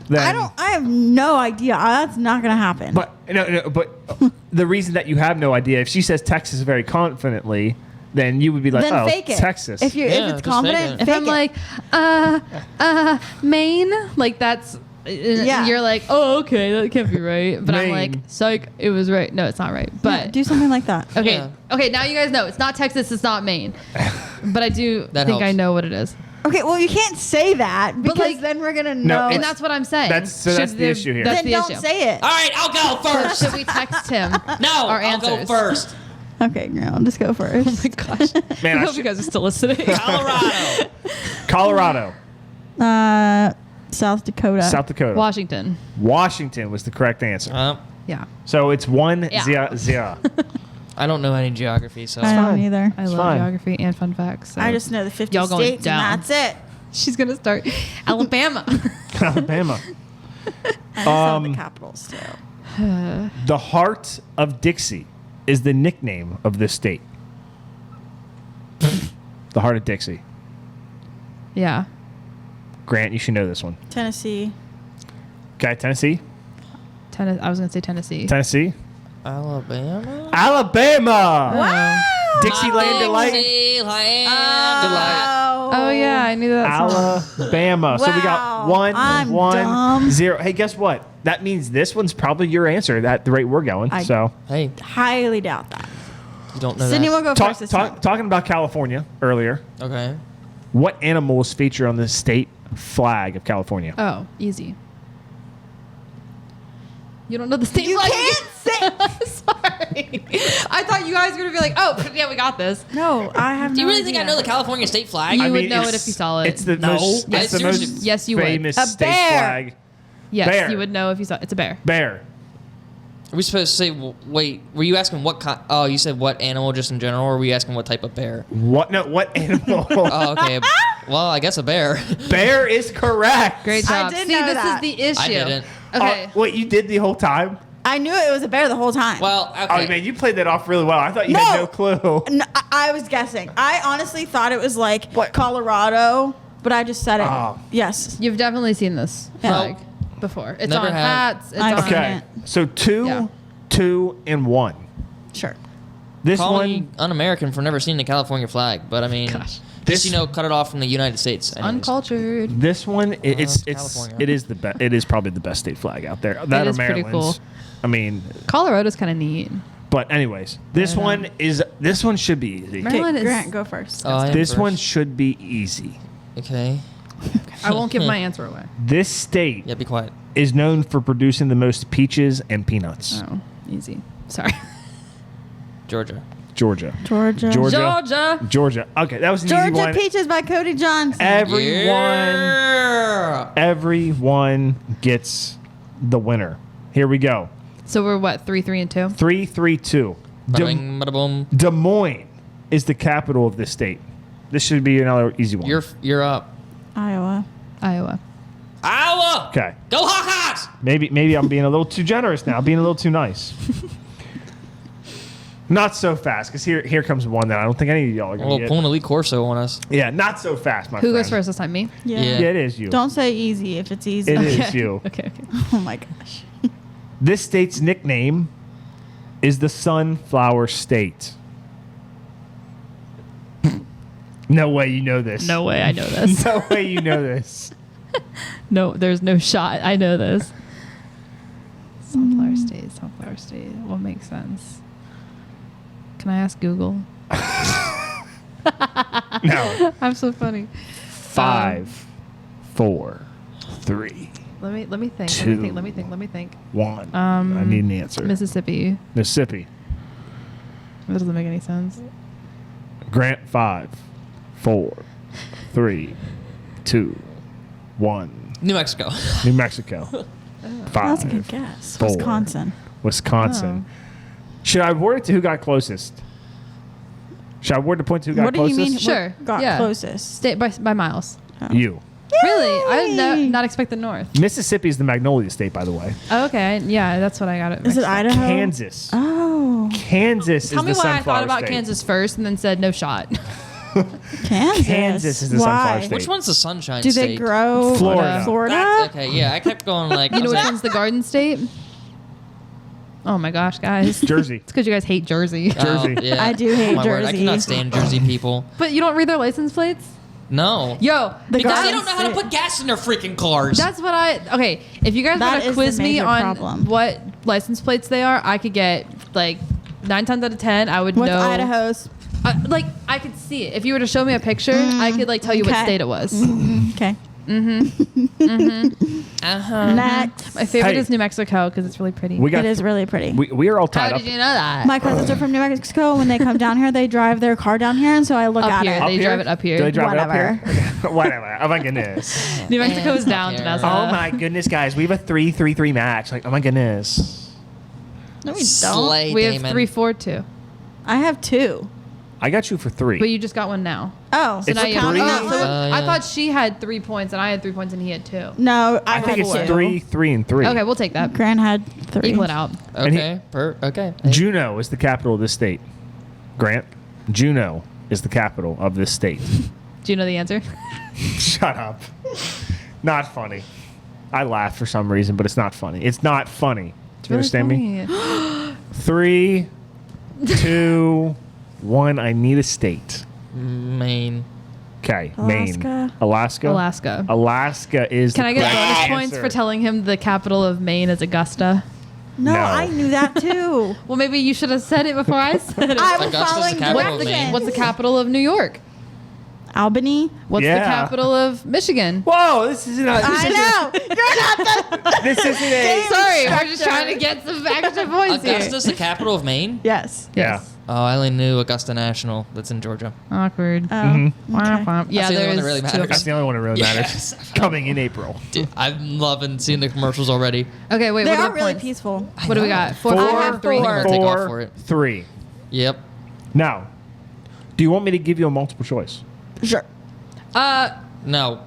Then, I have no idea. That's not gonna happen. But no, but the reason that you have no idea, if she says Texas very confidently, then you would be like, then oh, fake it. Texas. If you Yeah, if just it's fake confident, it. if fake I'm it. like, Maine, like that's, Yeah. you're like, oh, okay, that can't be right. But I'm like, Maine. psych, it was right. No, it's not right. Yeah, But do something like that. okay, Yeah. okay, now you guys know it's not Texas, it's not Maine. But I do That think I helps. know what it is. Okay, well you can't say that because like- then we're gonna No, know. it's- And that's what I'm saying. that's the Should issue here. That's then the don't issue. say it. All right, I'll go Or first. should we text him? No, our I'll go answers? first. Okay, girl, just go first. Oh my gosh. Man, I I hope you guys are still listening. Colorado. Colorado, South Dakota. South Dakota, Washington. Washington was the correct answer. Yeah. So it's 1-0. Yeah. I don't know any geography, so I don't fine. either. I It's love fine. geography and fun facts. So. I just know the 50 Y'all going states, down. and that's it. She's gonna start Alabama. Alabama. I know the capitals too. The Heart of Dixie is the nickname of this state. The Heart of Dixie. Yeah. Grant, you should know this one. Tennessee. Okay, Tennessee. I was gonna say Tennessee. Tennessee. Alabama. Alabama. Wow. Dixieland Delight. Dixieland Delight. Oh yeah, I knew that song. Alabama. So we got Wow. I'm 1-1-0. dumb. Hey, guess what? That means this one's probably your answer at the rate we're going. I- So Hey, Highly doubt that. you don't know Sydney that. will go first this time. talking about California earlier. Okay. What animals feature on the state flag of California? Oh, easy. You don't know the state You flag? can't say. Sorry. I thought you guys were gonna be like, oh, yeah, we got this. No, I have Do you no really think I idea. know the California state flag? You would know it's- it if you saw it. It's the No. most, Yes, it's the seriously. most Yes, you would. famous A state bear. flag. Yes, Bear. you would know if you saw it. It's a bear. Bear. Are we supposed to say? Wait, were you asking what kind? Oh, you said what animal just in general, or were you asking what type of bear? What? No, what animal? Oh, okay. Well, I guess a bear. Bear is correct. Great I job. did See, know this that. is the issue. I didn't. Okay. Wait, you did the whole time? I knew it was a bear the whole time. Well, okay. Oh man, you played that off really well. I thought you had No. no clue. No, I was guessing. I honestly thought it was like What? Colorado, but I just said it. Oh. Yes. You've definitely seen this flag before. It's Never on have. hats. It's I've on. seen Okay, it. so 2, Yeah. 2, and 1. Sure. This Call one, me un-American for never seeing the California flag, but I mean, Gosh. just cut it off from the United States. anyways. Uncultured. this one, it's California. it is the best. It is probably the best state flag out there. That It or is pretty Maryland's. cool. I mean, Colorado's kind of neat. but anyways, this one should be easy. Maryland is. Grant, go first. Oh, I am This first. one should be easy. Okay. I won't give my answer away. This state Yeah, be quiet. is known for producing the most peaches and peanuts. Oh, easy. Sorry. Georgia. Georgia. Georgia. Georgia. Georgia. Georgia. Okay, that was an easy Georgia one. Peaches by Cody Johnson. Yeah. Everyone gets the winner. Here we go. So we're what? 3, 3, and 2. 3-3-2. Bada-bing, bada-boom. Des Moines is the capital of this state. This should be another easy one. You're up. Iowa. Iowa. Iowa. Okay. Go Hawkeyes. Maybe I'm being a little too generous now. Being a little too nice. Not so fast, because here comes one that I don't think any of y'all are Well, going to pulling get. a Lee Corso on us. Yeah, not so fast, my Who friend. goes first this time? Me? Yeah. Yeah. Yeah, it is you. Don't say easy if it's easy. It is you. Okay. Oh my gosh. This state's nickname is the Sunflower State. No way you know this. No way I know this. No way you know this. No, there's no shot. I know this. Sunflower Sunflower state. What makes sense? Can I ask Google? No. I'm so funny. 5, 4, 3, Let me think. Two. Let me think. 1. I need an answer. Mississippi. Mississippi. That doesn't make any sense. Grant 5, 4, 3, 2, 1. New Mexico. New Mexico. 5. That's a good guess. 4. Wisconsin. Should I award it to who got closest? Should I award the point to who got What do you closest? mean? Sure. Got Yeah. closest. State by miles. You. Really? I Yay! did not expect the north. Mississippi is the Magnolia State, by the way. Oh, okay. Yeah, that's what I got. Is it Idaho? Kansas. Oh, Kansas Tell is me the why I sunflower thought about state. Kansas first and then said no shot. Kansas. Kansas is the Why? sunflower state. Which one's the Sunshine Do State? they grow Florida. Florida? That's, okay, yeah. I kept going like. You know I was which like, one's the Garden State? Oh my gosh, guys. Jersey. It's because you guys hate Jersey. Jersey. Oh, yeah. I do hate My word, I Jersey. cannot stand Jersey people. But you don't read their license plates? No. Yo, The Because Garden they don't know how to State. put gas in their freaking cars. that's what okay, if you guys That want to is quiz the me major on problem. what license plates they are, I could get like 9 times out of 10, I would What's know. Idaho's? Like, I could see it. If you were to show me a picture, I could like tell you what Okay. state it was. Okay. Uh-huh. Next. My favorite Hey. is New Mexico because it's really pretty. We got It is really pretty. we are all How tied up. did you know that? My cousins are from New Mexico. When they come down here, they drive their car down here, and so I look Up at here. it. They drive it up here. Do they drive Whatever. it up here? Whatever. Oh my goodness. New Mexico is Yeah, down to yeah. Nessa. Oh my goodness, guys. We have a 3-3-3 match. Like, oh my goodness. No, we don't. Slay, We have Damon. 3-4-2. I have 2. I got you for 3. But you just got one now. Oh, It's now you have three. oh, so I yeah. thought she had 3 points and I had 3 points and he had 2. no, I think it's 3, 3, and 3. Okay, we'll take that. Grant had 3. Equal it out. And Okay. Okay. Juneau is the capital of this state. Grant, Juneau is the capital of this state. Do you know the answer? Shut up. Not funny. I laugh for some reason, but it's not funny. It's not funny. Do you understand me? 3, 2, 1. I need a state. Maine. Okay, Alaska. Maine. Alaska. Alaska. Alaska is. Can the I get correct bonus answer. points for telling him the capital of Maine is Augusta? No, No. I knew that too. Well, maybe you should have said it before I said it. I was Augusta's the following capital of directions. Maine. What's the capital of New York? Albany. What's the Yeah. capital of Michigan? Whoa! This isn't. I know. You're not the. This isn't a. Sorry, we're just trying to get some extra points here. Augusta's the capital of Maine? Yes. Yeah. Oh, I only knew Augusta National. That's in Georgia. Awkward. Oh. Mhm. Wah, wah. Yeah, the only there one is that really 2 of matters. That's them. the only one that really matters. Yes. Coming in April. Dude, I'm loving seeing the commercials already. Okay, wait. They what are are really points? peaceful. What do we got? 4, I 4, have 3. I'm gonna take off for it. 3. Yep. Now, do you want me to give you a multiple choice? Sure. No.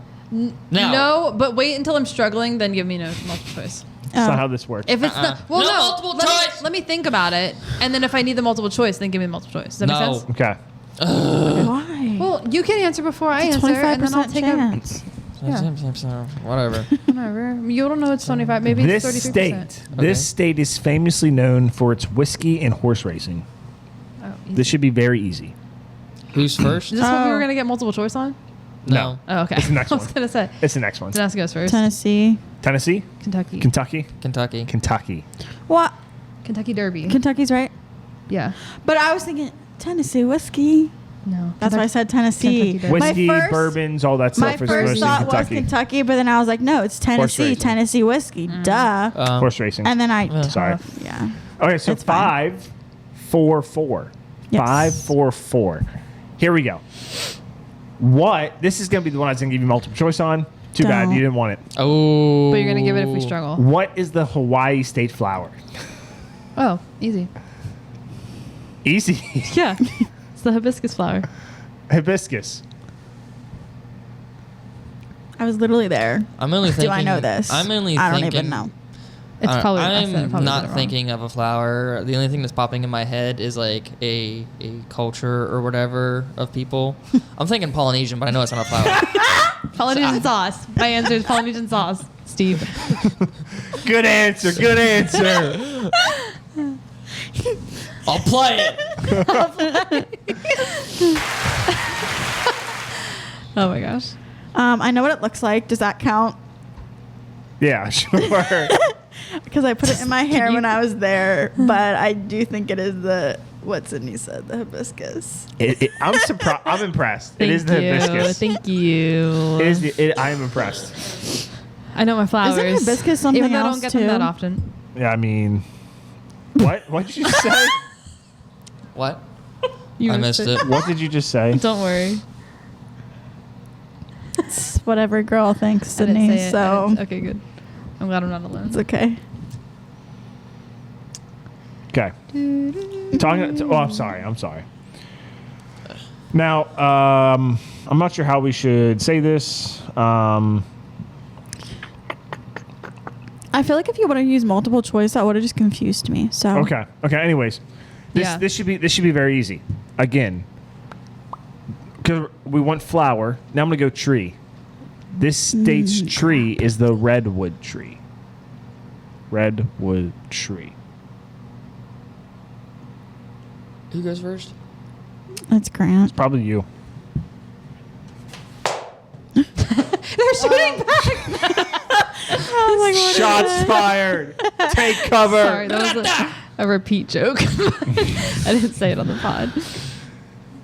No, but wait until I'm struggling, then give me no multiple choice. That's not how this works. If it's not, well, No no, multiple let me- choice! let me think about it, and then if I need the multiple choice, then give me the multiple choice. Does that No. make sense? Okay. Why? Well, you can answer before I answer, and then I'll 25% take chance. Whatever. a whatever. You don't know it's 25. Maybe it's This 33%. state, this state is famously known for its whiskey and horse racing. Oh, easy. This should be very easy. Who's first? Is this what we Oh. were gonna get multiple choice on? No. Oh, okay. It's the next I was one. gonna say. It's the next one. Vanessa goes first. Tennessee. Tennessee, Kentucky. Kentucky, Kentucky. Kentucky. What? Kentucky Derby. Kentucky's right. Yeah. But I was thinking Tennessee whiskey. No. That's why I said Tennessee. Kentucky Derby. Whiskey, My first- bourbons, all that My stuff is first mostly thought was Kentucky. Kentucky, but then I was like, no, it's Tennessee. racing. Tennessee whiskey. Duh. Horse racing. And then I. Sorry. Yeah. Okay, so It's fine. 5, 4, 4. Yes. 5, 4, 4. Here we go. What? This is going to be the one I was going to give you multiple choice on. Too bad Don't. you didn't want it. Oh. But you're gonna give it if we struggle. What is the Hawaii state flower? Oh, easy. Easy. Yeah. It's the hibiscus flower. Hibiscus. I was literally there. I'm only thinking. Do I know this? I'm only I don't thinking. even know. It's probably. I I'm said it probably not did it wrong. thinking of a flower. The only thing that's popping in my head is like a culture or whatever of people. I'm thinking Polynesian, but I know it's not a flower. Polynesian sauce. My answer is Polynesian sauce. Steve. Good answer. Good answer. I'll play it. Oh my gosh. I know what it looks like. Does that count? Yeah, sure. because I put it in my hair when I was there. But I do think it is what Sydney said, the hibiscus. I'm surprised. I'm impressed. It is the hibiscus. Thank you. It is. I am impressed. I know my flowers. Isn't hibiscus something Even though I don't else, get too? them that often. Yeah, I mean, what did you say? What? You I missed it. What did you just say? Don't worry. It's what every girl thinks, I didn't Sydney. say it. So Okay, good. I'm glad I'm not alone. it's okay. Okay. I'm sorry. Now, I'm not sure how we should say this. I feel like if you would have used multiple choice, that would have just confused me. So Okay. Anyways, this should be very easy. Again, because we want flower. Now I'm gonna go tree. This state's tree is the redwood tree. Redwood tree. Who goes first? It's Grant. Probably you. They're shooting back. I was like, what Shots fired. Take cover. Sorry, that was a repeat joke. I didn't say it on the pod.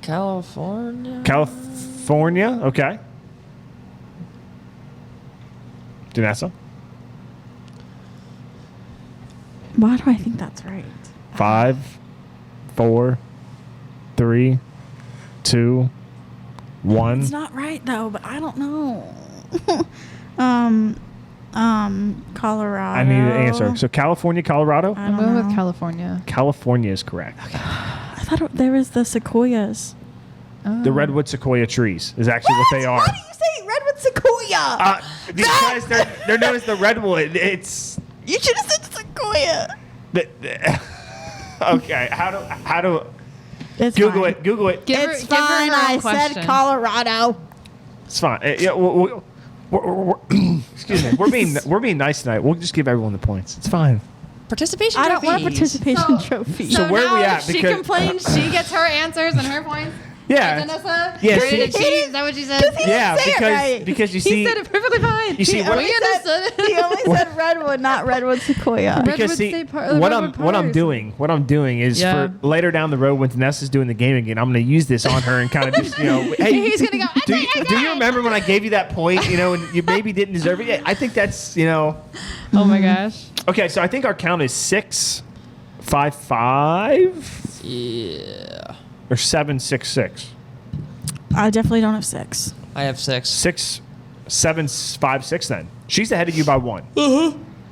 California. California. Okay. Danessa. Why do I think that's right? 5, 4, 3, 2, 1. It's not right though, but I don't know. Colorado. I need an answer. So California, Colorado. I I'm don't going know. with California. California is correct. I thought there was the sequoias. Oh. The redwood sequoia trees is actually what they are. Why do you say redwood sequoia? Because they're known as the redwood. It's You should have said sequoia. okay. How do It's Google fine. it? Google it. Give her- It's give her fine. her own I question. said Colorado. It's fine. Yeah. Excuse me. We're being nice tonight. We'll just give everyone the points. It's fine. Participation. I don't want a trophies. participation trophy. So where are we now at? She Because- complains. She gets her answers and her points. Yeah. Vanessa? Yeah, Graded she- cheese. Is that what she said? He Yeah. didn't say it Because right. because you He see said it perfectly fine. you see He what only understood. He only said redwood, not redwood sequoia. Redwood because see State Park- what Redwood I'm Park. doing is Yeah. for later down the road when Vanessa's doing the game again, I'm going to use this on her and kind of just hey, He's gonna go. do you remember when I gave you that point? And you maybe didn't deserve it. Yeah, I think that's Oh my gosh. okay. So I think our count is 6, 5, 5, Yeah. or 7, 6, 6. I definitely don't have 6. I have 6. 6, 7, 5, 6. Then she's ahead of you by 1.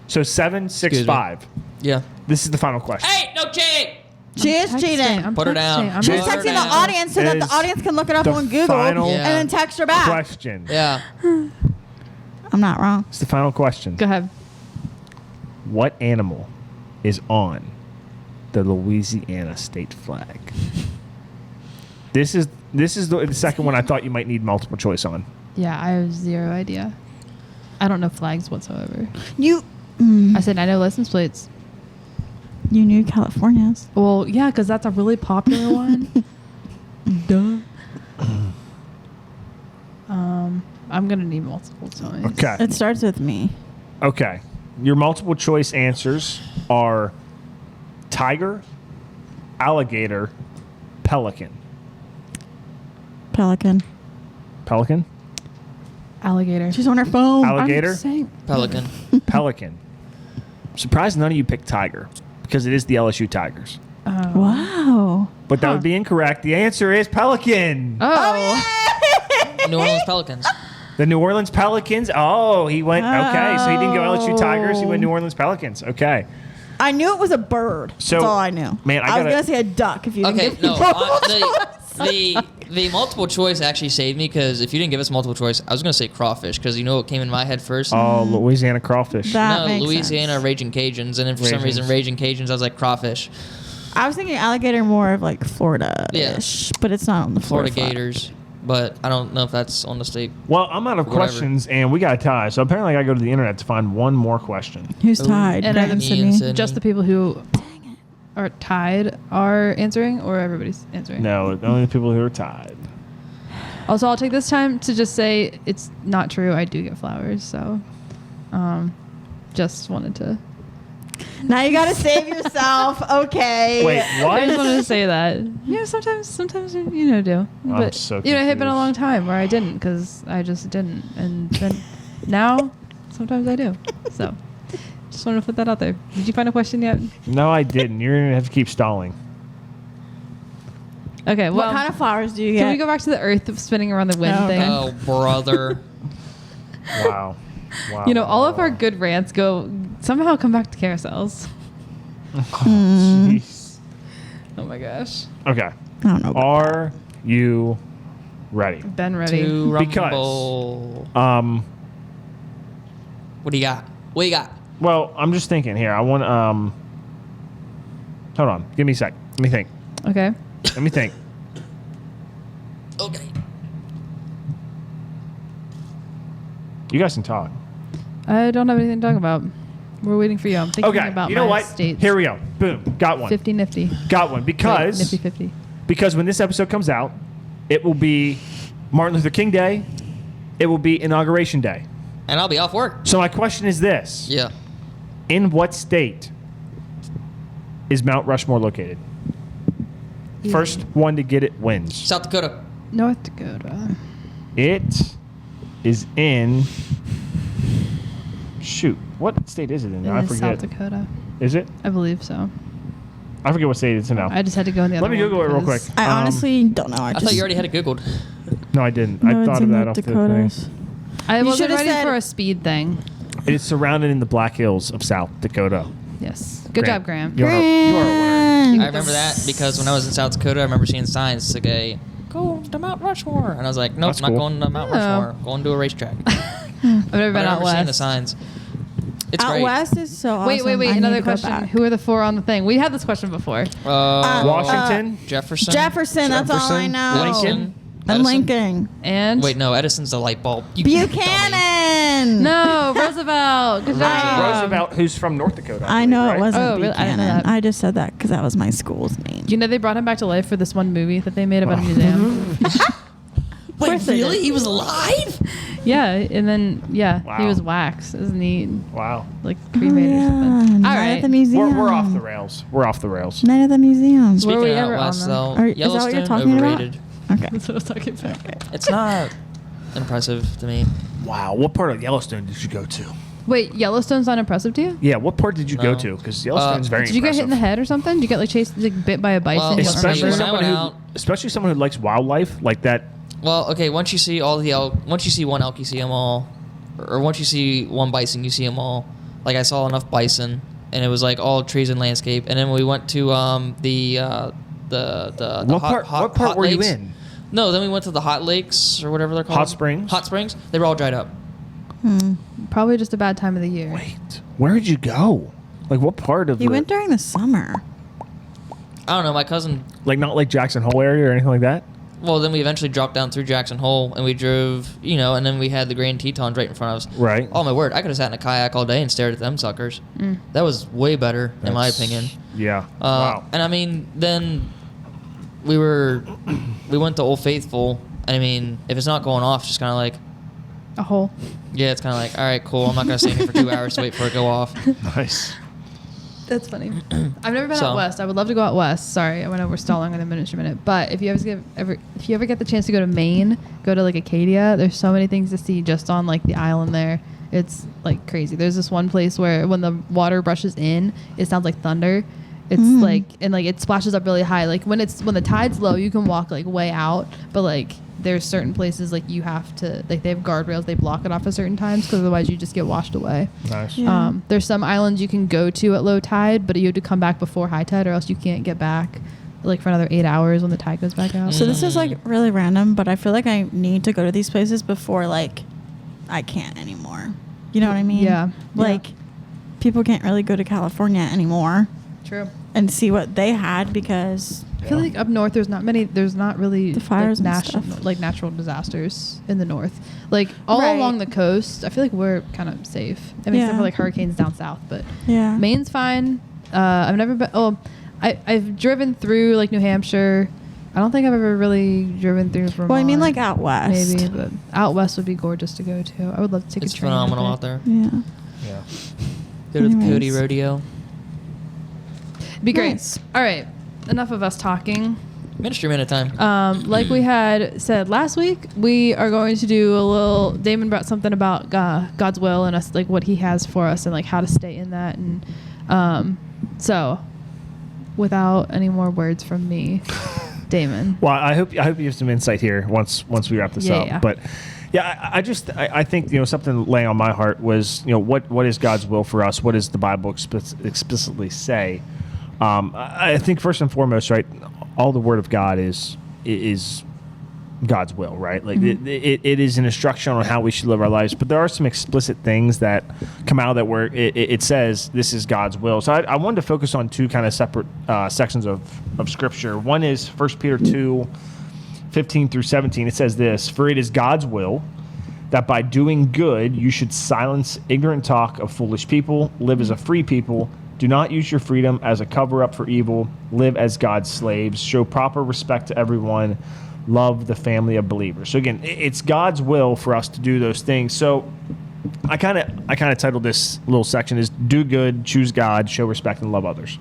So 7, 6, Excuse me. 5. Yeah. This is the final question. Hey, no cheating. She is cheating. I'm Put her down. texting. I'm She's Put her texting the down. audience so that Is the audience can look it up the on Google final Yeah. and then text her back. Question. Yeah. I'm not wrong. It's the final question. Go ahead. What animal is on the Louisiana state flag? This is the second one I thought you might need multiple choice on. Yeah, I have zero idea. I don't know flags whatsoever. You I said I know license plates. you knew California's. Well, yeah, because that's a really popular one. Duh. I'm gonna need multiple choice. Okay. It starts with me. Okay. Your multiple choice answers are tiger, alligator, pelican. Pelican. Pelican? Alligator. She's on her phone. Alligator? I'm saying, Pelican. Pelican. I'm surprised none of you picked tiger because it is the LSU Tigers. Wow. But that would be incorrect. The answer is pelican. Oh, New Orleans Pelicans. The New Orleans Pelicans. Oh, he went. Okay, so he didn't go LSU Tigers. He went Oh. New Orleans Pelicans. Okay. I knew it was a bird. So, That's all I knew. man, I I was gotta- gonna say a duck if you didn't Okay, give me no. multiple choice. The multiple choice actually saved me because if you didn't give us multiple choice, I was going to say crawfish because you know what came in my head first? Oh, Louisiana crawfish. That no, makes Louisiana sense. Raging Cajuns. And then for some reason, Raging Cajuns, I was like crawfish. I was thinking alligator more of like Florida-ish, but it's not on the Florida flag. Gators. But I don't know if that's on the state. Well, I'm out of Whatever. questions, and we got a tie. So apparently, I got to go to the internet to find one more question. Who's Ooh. tied? And Grant I'm and me and Sydney. Sydney. just the people who are tied are answering, or everybody's answering. No, only the people who are tied. Also, I'll take this time to just say it's not true. I do get flowers, so just wanted to Now you gotta save yourself. Okay. Wait, I just wanted what? to say that. Yeah, sometimes do. But so it had been a confused. long time where I didn't because I just didn't, and then now sometimes I do. So just wanted to put that out there. Did you find a question yet? No, I didn't. You're gonna have to keep stalling. Okay. Well, What kind of flowers do you get? can we go back to the Earth spinning around the wind Oh, thing? okay. Oh, brother. Wow. Wow. You know, all of our good rants somehow come back to carousels. Jeez. Oh my gosh. Okay. I don't know. Are you ready? Ben ready. To Because- rumble. What do you got? What you got? Well, I'm just thinking here. I want hold on. Give me a sec. Let me think. Okay. Let me think. Okay. You guys can talk. I don't have anything to talk about. We're waiting for you. I'm thinking Okay. about You know my what? states. Here we go. Boom. Got one. 50-Nifty. Got one. Because Nifty 50. because when this episode comes out, it will be Martin Luther King Day. It will be Inauguration Day. And I'll be off work. So my question is this. Yeah. In what state is Mount Rushmore located? First one to get it wins. South Dakota. North Dakota. It is in. Shoot, what state is it in? It I is forget. South Dakota. Is it? I believe so. I forget what state it's in now. I just had to go in the other Let me one Google it real quick. because- I honestly don't know. I thought you already had it Googled. No, I didn't. No, I it's thought in of that North off the Dakotas. thing. I You wasn't should've ready said- for a speed thing. It is surrounded in the Black Hills of South Dakota. Yes. Good job, Graham. You are a winner. I remember that because when I was in South Dakota, I remember seeing signs to say, go to Mount Rushmore. And I was like, nope, That's not cool. going to Mount Oh. Rushmore. Going to a racetrack. I've never But I been out remember seeing the west. signs. It's Out great. west is so awesome. Wait. I need Another to go question. back. Who are the four on the thing? We had this question before. Washington. Jefferson. Jefferson, that's all I Jefferson, know. Lincoln. And Edison. Lincoln. And Wait, no, Edison's the light bulb. You Buchanan. no, Roosevelt. Good job. Roosevelt, who's from North Dakota. I know believe, it right? wasn't Oh, really? I didn't know Buchanan. that. I just said that because that was my school's name. Do you know they brought him back to life for this one movie that they made about a museum? Wait, course they really? did. He was alive? Yeah, and then he Wow. was waxed. It was neat, Wow. like cremated or something. All Night at right, the museum. We're off the rails. We're off the rails. Night at the museum. Were Speaking we of out ever on west, them? though, Is that what you're Yellowstone, talking about? overrated. Okay. that's what I was talking about. It's not impressive to me. Wow. What part of Yellowstone did you go to? Wait, Yellowstone's not impressive to you? Yeah, what part did you go No. to? Because Yellowstone's very Did you get hit in the impressive. head or something? Did you get like chased, like bit by a bison? Well, You don't Especially When I remember? went someone out- especially someone who likes wildlife like that. Well, okay, once you see all the elk, once you see one elk, you see them all. Or once you see one bison, you see them all. Like, I saw enough bison, and it was like all trees and landscape. And then we went to the What part? What part hot were you lakes. in? No, then we went to the hot lakes or whatever they're called. Hot springs? Hot springs. They were all dried up. Probably just a bad time of the year. Wait, where did you go? Like what part of You the? went during the summer. I don't know. My cousin. Like not like Jackson Hole area or anything like that. Well, then we eventually dropped down through Jackson Hole, and we drove, and then we had the Grand Tetons right in front of us. Right. Oh my word! I could have sat in a kayak all day and stared at them suckers. That was way better, in my That's- opinion. Yeah. Wow. And I mean, then we went to Old Faithful, and I mean, if it's not going off, it's just kind of like, A hole. yeah, it's kind of like, all right, cool. I'm not gonna stay here for 2 hours to wait for it to go off. Nice. That's funny. I've never been So- out west. I would love to go out west. Sorry, I went over stalling on a minute. But if you ever get the chance to go to Maine, go to like Acadia. There's so many things to see just on like the island there. It's like crazy. There's this one place where when the water brushes in, it sounds like thunder. It's like and like it splashes up really high. Like when the tide's low, you can walk like way out, but like there's certain places like you have to like they have guardrails. They block it off at certain times because otherwise you just get washed away. Nice. Yeah. There's some islands you can go to at low tide, but you have to come back before high tide, or else you can't get back like for another 8 hours when the tide goes back out. So this is like really random, but I feel like I need to go to these places before like I can't anymore. You know what I mean? Yeah. Like people can't really go to California anymore True. and see what they had because I feel like up north there's not really The fires and national stuff. like natural disasters in the north. Like all Right. along the coast, I feel like we're kind of safe. I mean, except Yeah. for like hurricanes down south, but yeah. Maine's fine. I've never been. Oh, I've driven through like New Hampshire. I don't think I've ever really driven through Vermont. Well, I mean like out west. maybe, but out west would be gorgeous to go to. I would love to take It's a train. phenomenal up out there. Yeah. Yeah. Go to the Anyways. Cody Rodeo. Be great. Nice. All right. Enough of us talking. Ministry minute time. Like we had said last week, we are going to do a little. Damon brought something about God's will and us, like what He has for us, and like how to stay in that. And so, without any more words from me, Damon. Well, I hope you have some insight here once we wrap this up. Yeah. But yeah, I think something laying on my heart was what is God's will for us? What does the Bible explicitly say? I think first and foremost, right, all the Word of God is God's will, right? Like it is an instruction on how we should live our lives. But there are some explicit things that come out of that where it says this is God's will. So I wanted to focus on two kind of separate sections of Scripture. One is 1 Peter 2:15 through 17. It says this: "For it is God's will that by doing good you should silence ignorant talk of foolish people, live as a free people. Do not use your freedom as a cover-up for evil. Live as God's slaves. Show proper respect to everyone. Love the family of believers." So again, it's God's will for us to do those things. So I kind of titled this little section is "Do good, choose God, show respect, and love others."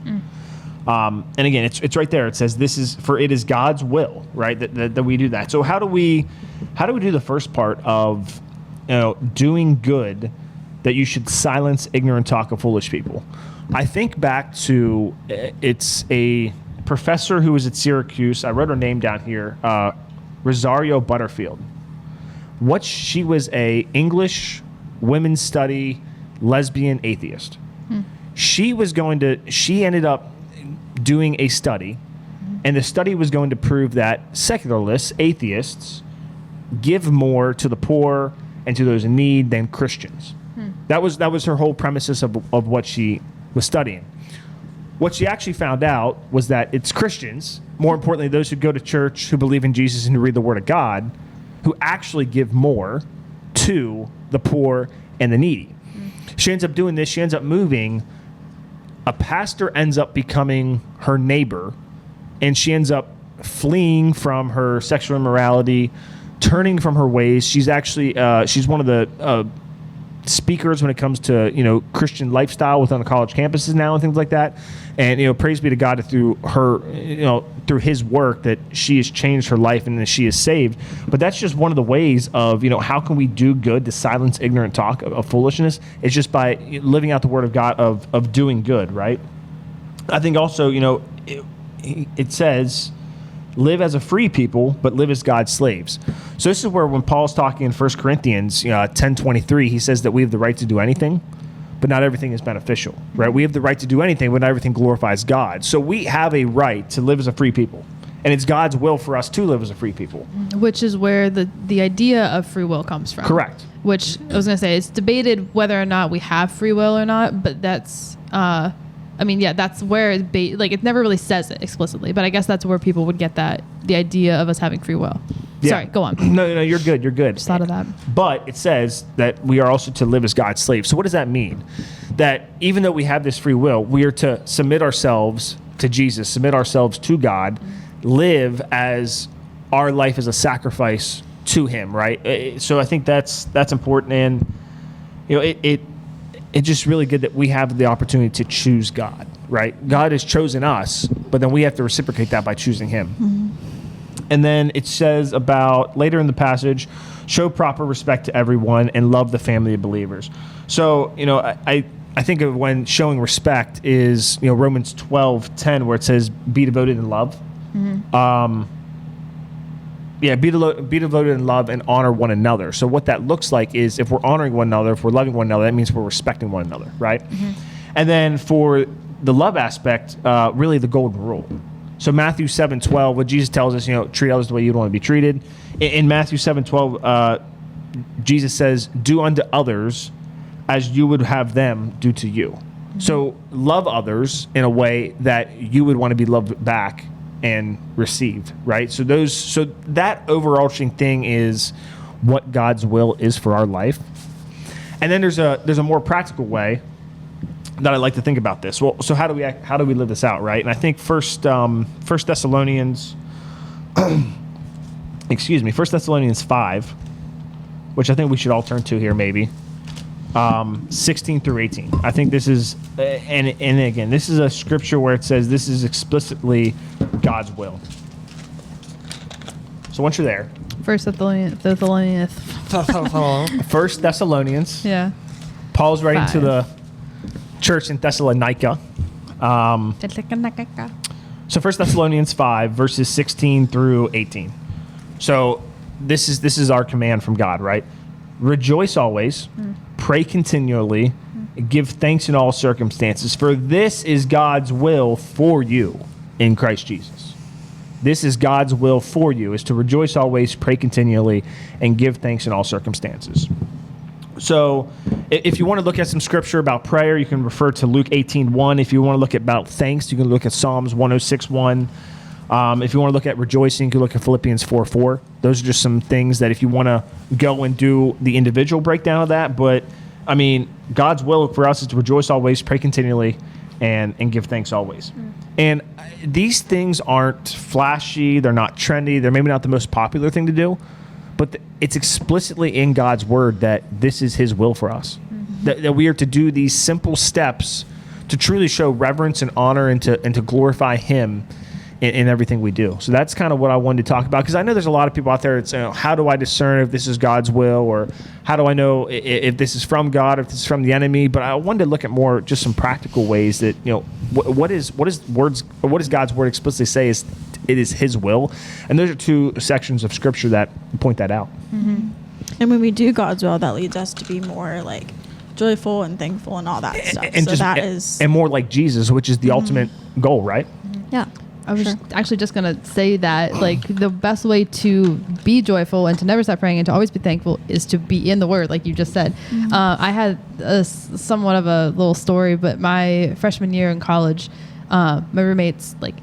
And again, it's right there. It says this is for it is God's will, right? That we do that. So how do we do the first part of doing good, that you should silence ignorant talk of foolish people? I think back to it's a professor who was at Syracuse. I wrote her name down here, Rosario Butterfield. She was a English women's study lesbian atheist. She ended up doing a study, and the study was going to prove that secularists, atheists, give more to the poor and to those in need than Christians. That was her whole premises of what she was studying. What she actually found out was that it's Christians, more importantly, those who go to church, who believe in Jesus and who read the Word of God, who actually give more to the poor and the needy. She ends up doing this. She ends up moving. A pastor ends up becoming her neighbor, and she ends up fleeing from her sexual immorality, turning from her ways. She's actually she's one of the speakers when it comes to Christian lifestyle within the college campuses now and things like that. And praise be to God that through her through His work that she has changed her life and that she is saved. But that's just one of the ways of how can we do good to silence ignorant talk of foolishness? It's just by living out the Word of God of doing good, right? I think also it says live as a free people, but live as God's slaves. So this is where when Paul's talking in 1 Corinthians 10:23, he says that we have the right to do anything, but not everything is beneficial, right? We have the right to do anything, but not everything glorifies God. So we have a right to live as a free people. And it's God's will for us to live as a free people. Which is where the idea of free will comes from. Correct. Which I was going to say, it's debated whether or not we have free will or not, but that's... that's where it never really says it explicitly, but I guess that's where people would get the idea of us having free will. Yeah. Sorry, go on. No, you're good. You're good. Just thought of that. But it says that we are also to live as God's slaves. So what does that mean? That even though we have this free will, we are to submit ourselves to Jesus, submit ourselves to God, live as our life is a sacrifice to Him, right? So I think that's important, and it's just really good that we have the opportunity to choose God, right? God has chosen us, but then we have to reciprocate that by choosing Him. Mm-hmm. And then it says about later in the passage, show proper respect to everyone and love the family of believers. So, I think of when showing respect is, Romans 12:10, where it says be devoted in love. Mm-hmm. Be devoted in love and honor one another. So what that looks like is if we're honoring one another, if we're loving one another, that means we're respecting one another, right? Mm-hmm. And then for the love aspect, really the golden rule. So Matthew 7:12, what Jesus tells us, treat others the way you'd want to be treated. In Matthew 7:12, Jesus says, do unto others as you would have them do to you. Mm-hmm. So love others in a way that you would want to be loved back and received, right? So that overarching thing is what God's will is for our life. And then there's a more practical way that I like to think about this. Well, so how do we live this out, right? And I think First Thessalonians 5, which I think we should all turn to here maybe. 16 through 18. I think this is, and again, this is a scripture where it says this is explicitly God's will. So once you're there, First Thessalonians. Yeah. Paul's writing to 5. the church in Thessalonica. So 1 Thessalonians 5, verses 16 through 18. So this is our command from God, right? Rejoice always, pray continually, give thanks in all circumstances, for this is God's will for you in Christ Jesus. This is God's will for you, is to rejoice always, pray continually, and give thanks in all circumstances. So if you want to look at some scripture about prayer, you can refer to Luke 18:1. If you want to look about thanks, you can look at Psalms 106:1. If you want to look at rejoicing, you can look at Philippians 4:4. Those are just some things that if you want to go and do the individual breakdown of that. But, I mean, God's will for us is to rejoice always, pray continually, and give thanks always. And these things aren't flashy. They're not trendy. They're maybe not the most popular thing to do. But it's explicitly in God's word that this is his will for us. That we are to do these simple steps to truly show reverence and honor and to glorify him in everything we do. So that's kind of what I wanted to talk about, because I know there's a lot of people out there that's, how do I discern if this is God's will, or how do I know if this is from God, if this is from the enemy? But I wanted to look at more just some practical ways that, what does God's word explicitly say is it is his will? And those are two sections of scripture that point that out. Mm-hmm. And when we do God's will, that leads us to be more like joyful and thankful and all that stuff. And more like Jesus, which is the ultimate goal, right? Yeah. I was actually just going to say that, like, the best way to be joyful and to never stop praying and to always be thankful is to be in the Word, like you just said. I had somewhat of a little story, but my freshman year in college, my roommates, like,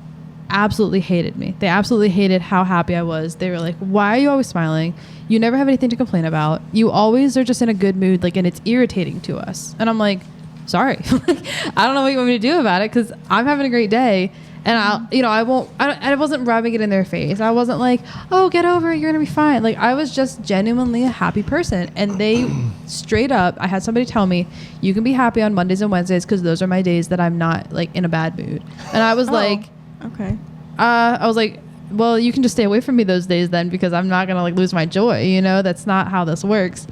absolutely hated me. They absolutely hated how happy I was. They were like, why are you always smiling? You never have anything to complain about. You always are just in a good mood, like, and it's irritating to us. And I'm like, sorry. I don't know what you want me to do about it, because I'm having a great day. And I wasn't rubbing it in their face. I wasn't like, oh, get over it, you're going to be fine. Like, I was just genuinely a happy person. And they straight up, I had somebody tell me, you can be happy on Mondays and Wednesdays because those are my days that I'm not, like, in a bad mood. And I was like, okay. I was like, well, you can just stay away from me those days then, because I'm not going to, like, lose my joy. That's not how this works.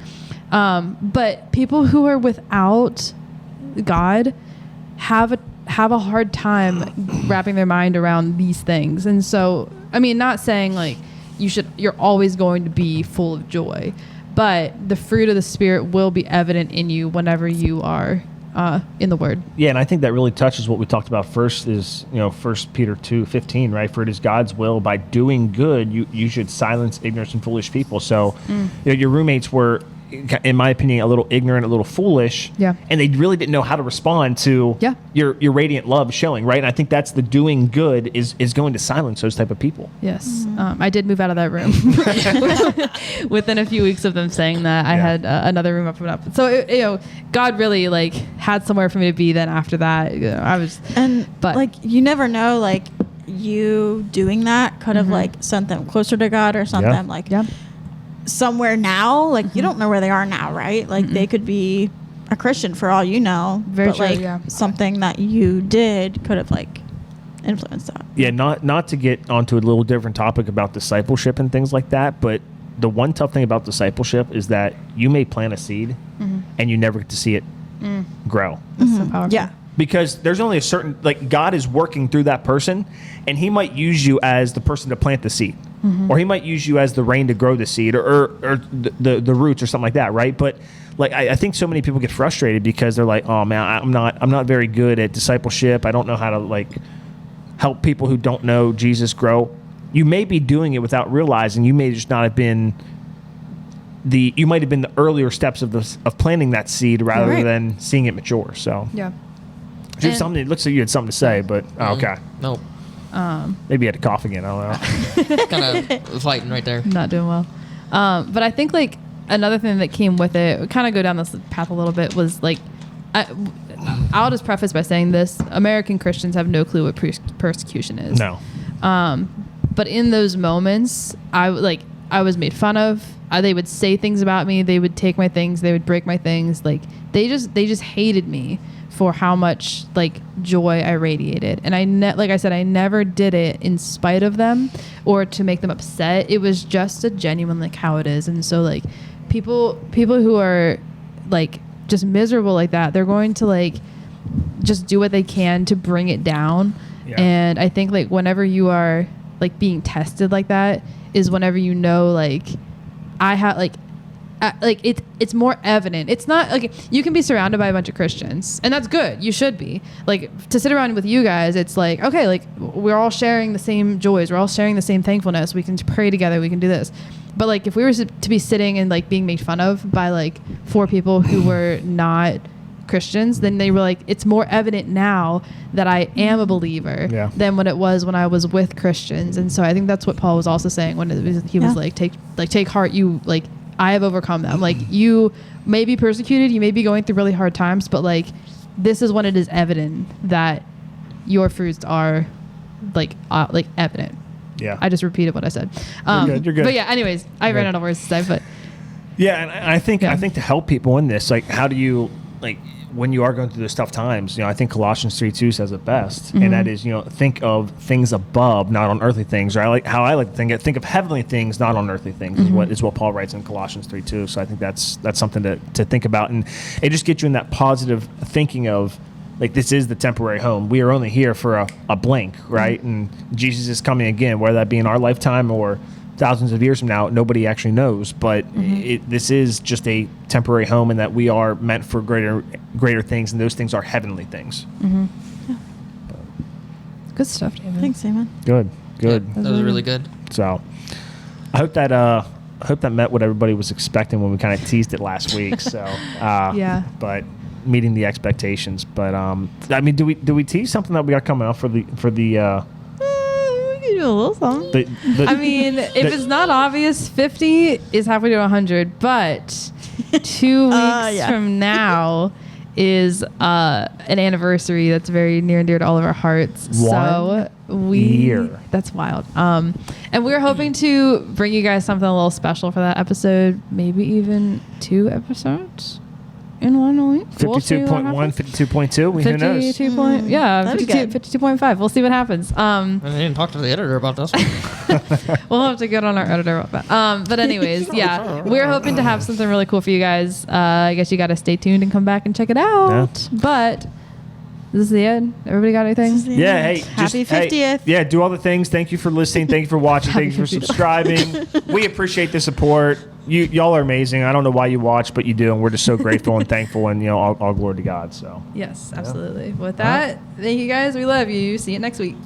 But people who are without God have a hard time wrapping their mind around these things. And so, I mean, not saying like you're always going to be full of joy, but the fruit of the Spirit will be evident in you whenever you are in the Word. Yeah, and I think that really touches what we talked about first is, 1 Peter 2:15, right? For it is God's will, by doing good, you should silence ignorant and foolish people. So your roommates were, in my opinion, a little ignorant, a little foolish. Yeah. And they really didn't know how to respond to your radiant love showing, right? And I think that's the doing good is going to silence those type of people. Yes. I did move out of that room within a few weeks of them saying that. I had another room open up. So, God really, like, had somewhere for me to be then after that. You never know, like, you doing that could have, like, sent them closer to God or sent them, like, somewhere now. Like, you don't know where they are now, right? Like, they could be a Christian for all you know. Very true, something that you did could have, like, influenced that. Yeah, not to get onto a little different topic about discipleship and things like that, but the one tough thing about discipleship is that you may plant a seed and you never get to see it grow. That's so powerful. Yeah. Because there's only a certain, like, God is working through that person, and he might use you as the person to plant the seed. Or he might use you as the rain to grow the seed, or the roots or something like that, right? But, like, I think so many people get frustrated because they're like, oh man, I'm not very good at discipleship. I don't know how to, like, help people who don't know Jesus grow. You may be doing it without realizing. You may just not have been you might have been the earlier steps of planting that seed rather than seeing it mature. So it looks like you had something to say, but okay. Nope. Maybe you had to cough again. I don't know. Kind of fighting right there. Not doing well. But I think, like, another thing that came with it, kind of go down this path a little bit, was, like, I'll just preface by saying this: American Christians have no clue what persecution is. No. But in those moments, I I was made fun of. They would say things about me. They would take my things. They would break my things. Like they just hated me for how much like joy I radiated. And like I said, I never did it in spite of them or to make them upset. It was just a genuine like how it is. And so like people who are like just miserable like that, they're going to like just do what they can to bring it down. Yeah. And I think like whenever you are like being tested like that is whenever you know like I have like it's more evident. It's not like you can be surrounded by a bunch of Christians and that's good. You should be like to sit around with you guys. It's like, okay, like we're all sharing the same joys. We're all sharing the same thankfulness. We can pray together. We can do this. But like if we were to be sitting and like being made fun of by like 4 people who were not Christians, then they were like, it's more evident now that I am a believer than when it was when I was with Christians. And so I think that's what Paul was also saying when he was like, take heart, you like, I have overcome them. Like you may be persecuted, you may be going through really hard times, but like this is when it is evident that your fruits are like evident. Yeah. I just repeated what I said. You're good. But yeah, anyways, I ran out of words to say, but yeah. And I think to help people in this, like how do you like, when you are going through those tough times, I think Colossians 3:2 says it best, and that is, think of things above, not on earthly things. Or I like to think of heavenly things, not on earthly things. Is what Paul writes in Colossians 3:2. So I think that's something to think about, and it just gets you in that positive thinking of like this is the temporary home. We are only here for a blink, right? And Jesus is coming again, whether that be in our lifetime or thousands of years from now, nobody actually knows, but this is just a temporary home, and that we are meant for greater things, and those things are heavenly things. Yeah. Good stuff, Damon. Thanks, Damon. Good. Yeah, that was really good. So I hope that met what everybody was expecting when we kind of teased it last week. So yeah, but meeting the expectations. But I mean, do we tease something that we got coming up for the do a little something. I mean, if it's not obvious, 50 is halfway to 100, but 2 weeks from now is an anniversary that's very near and dear to all of our hearts. Year. That's wild. And we're hoping to bring you guys something a little special for that episode, maybe even 2 episodes in 1 week. 52.1, 52.2. Who knows? 52.5. We'll see what happens. I didn't talk to the editor about this one. We'll have to get on our editor about that. But anyways, we're hoping to have something really cool for you guys. I guess you got to stay tuned and come back and check it out. Yeah. But this is the end. Everybody got anything? Yeah. Hey, happy 50th. Do all the things. Thank you for listening. Thank you for watching. Thank you for subscribing. We appreciate the support. Y'all are amazing. I don't know why you watch, but you do, and we're just so grateful and thankful, and all glory to God. So yes, absolutely. With that, thank you guys. We love you. See you next week.